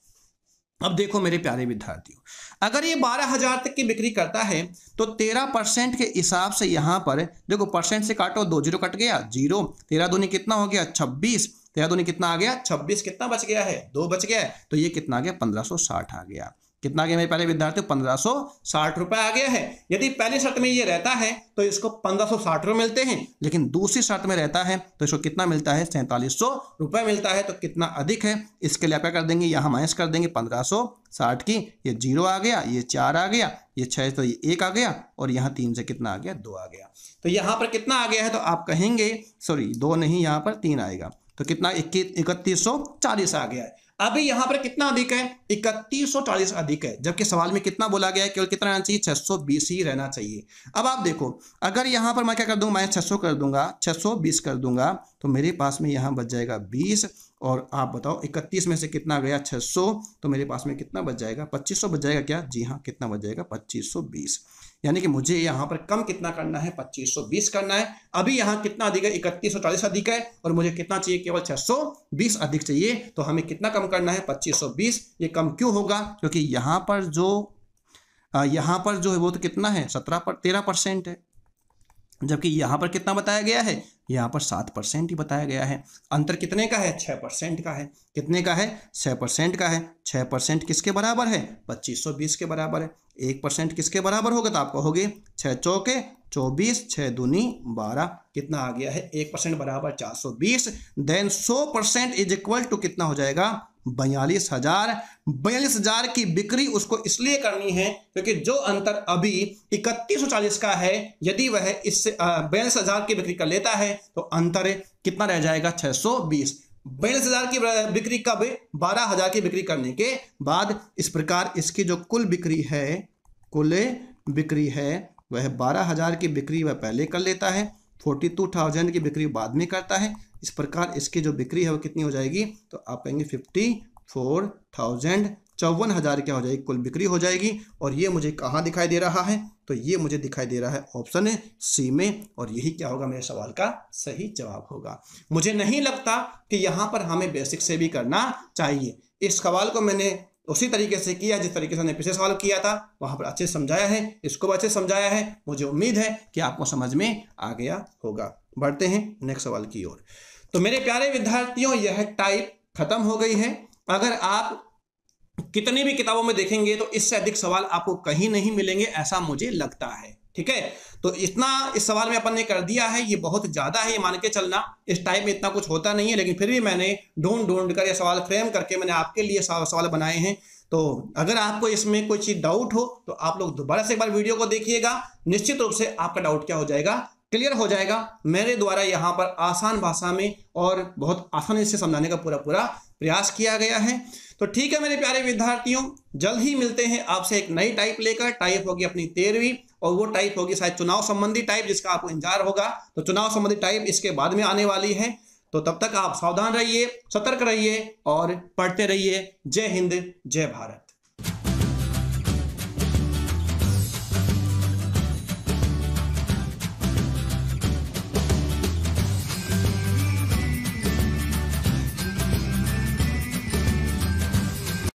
अब देखो मेरे प्यारे विद्यार्थियों, अगर ये 12,000 तक की बिक्री करता है तो 13% के हिसाब से यहाँ पर देखो, परसेंट से काटो, 2 जीरो कट गया, 0, 13 दूनी कितना हो गया, 26, 13 दूनी कितना आ गया, 26, कितना बच गया है, 2 बच गया है, तो ये कितना आ गया, 1560 आ गया। कितना आ गया मेरे प्यारे विद्यार्थियों, 1560 रुपए आ गया है। यदि पहली शर्त में ये रहता है तो इसको 1560 रुपए मिलते हैं, लेकिन दूसरी शर्त में रहता है तो इसको कितना मिलता है, 4700 रुपए मिलता है। तो कितना अधिक है, इसके लिए आप क्या कर देंगे, यहाँ माइनस कर देंगे 1560 की, ये 0 आ गया, ये 4 आ गया, ये 6 तो ये 1 आ गया, और यहाँ 3 से कितना आ गया, 2 आ गया। तो यहाँ पर कितना आ गया है, तो आप कहेंगे, सॉरी 2 नहीं, यहाँ पर 3 आएगा, तो कितना 3140 आ गया है। अभी यहां पर कितना अधिक है, 3140 अधिक है, जबकि सवाल में कितना बोला गया है, केवल कितना रहना चाहिए, 620 ही रहना चाहिए। अब आप देखो, अगर यहां पर मैं क्या कर दूंगा, मैं 600 कर दूंगा, 620 कर दूंगा, तो मेरे पास में यहां बच जाएगा 20, और आप बताओ 31 में से कितना गया, 600, तो मेरे पास में कितना बच जाएगा, 2500 बच जाएगा क्या, जी हाँ, कितना बच जाएगा, 2520। यानी कि मुझे यहाँ पर कम कितना करना है, 2520 करना है। अभी यहाँ कितना अधिक है, 3140 अधिक है, और मुझे कितना चाहिए, केवल 620 अधिक चाहिए। तो हमें कितना कम करना है, 2520। ये कम क्यों होगा, क्योंकि यहाँ पर जो है वो तो कितना है, 13% है, जबकि यहाँ पर कितना बताया गया है, यहाँ पर 7% ही बताया गया है। अंतर कितने का है, 6% का है। कितने का है, 6% का है। 6% किसके बराबर है, 2520 के बराबर है। 1% किसके बराबर होगा, तो आप कहोगे 6 चौके 24, 6 दूनी 12, कितना आ गया है, 1% बराबर 420। देन 100% इज इक्वल टू कितना हो जाएगा, 42,000। 42,000 की बिक्री उसको इसलिए करनी है क्योंकि जो अंतर अभी 3140 का है, यदि वह इससे 42,000 की बिक्री कर लेता है तो अंतर कितना रह जाएगा, 620। 42,000 की बिक्री कब, 12,000 की बिक्री करने के बाद। इस प्रकार इसकी जो कुल बिक्री है वह 12,000 की बिक्री वह पहले कर लेता है, 42,000 की बिक्री बाद में करता है। इस प्रकार इसकी जो बिक्री है वो कितनी हो जाएगी, तो आप कहेंगे 54,000, 54,000 क्या हो जाएगी, कुल बिक्री हो जाएगी। और ये मुझे कहाँ दिखाई दे रहा है, तो ये मुझे दिखाई दे रहा है ऑप्शन सी में, और यही क्या होगा, मेरे सवाल का सही जवाब होगा। मुझे नहीं लगता कि यहाँ पर हमें बेसिक से भी करना चाहिए। इस सवाल को मैंने उसी तरीके से किया जिस तरीके से मैंने पिछले सवाल किया था, वहाँ पर अच्छे समझाया है, इसको अच्छे समझाया है। मुझे उम्मीद है कि आपको समझ में आ गया होगा। बढ़ते हैं नेक्स्ट सवाल की ओर। तो मेरे प्यारे विद्यार्थियों, यह टाइप खत्म हो गई है। अगर आप कितनी भी किताबों में देखेंगे तो इससे अधिक सवाल आपको कहीं नहीं मिलेंगे, ऐसा मुझे लगता है। ठीक है, तो इतना इस सवाल में अपन ने कर दिया है, ये बहुत ज्यादा है, ये मान के चलना। इस टाइप में इतना कुछ होता नहीं है, लेकिन फिर भी मैंने ढूंढ कर ये सवाल फ्रेम करके मैंने आपके लिए सवाल बनाए हैं। तो अगर आपको इसमें कोई चीज डाउट हो तो आप लोग दोबारा से एक बार वीडियो को देखिएगा, निश्चित रूप से आपका डाउट क्या हो जाएगा, क्लियर हो जाएगा। मेरे द्वारा यहाँ पर आसान भाषा में और बहुत आसानी से समझाने का पूरा प्रयास किया गया है। तो ठीक है मेरे प्यारे विद्यार्थियों, जल्द ही मिलते हैं आपसे एक नई टाइप लेकर। टाइप होगी अपनी 13वीं, और वो टाइप होगी शायद चुनाव संबंधी टाइप, जिसका आपको इंतजार होगा। तो चुनाव संबंधी टाइप इसके बाद में आने वाली है। तो तब तक आप सावधान रहिए, सतर्क रहिए और पढ़ते रहिए। जय हिंद, जय भारत।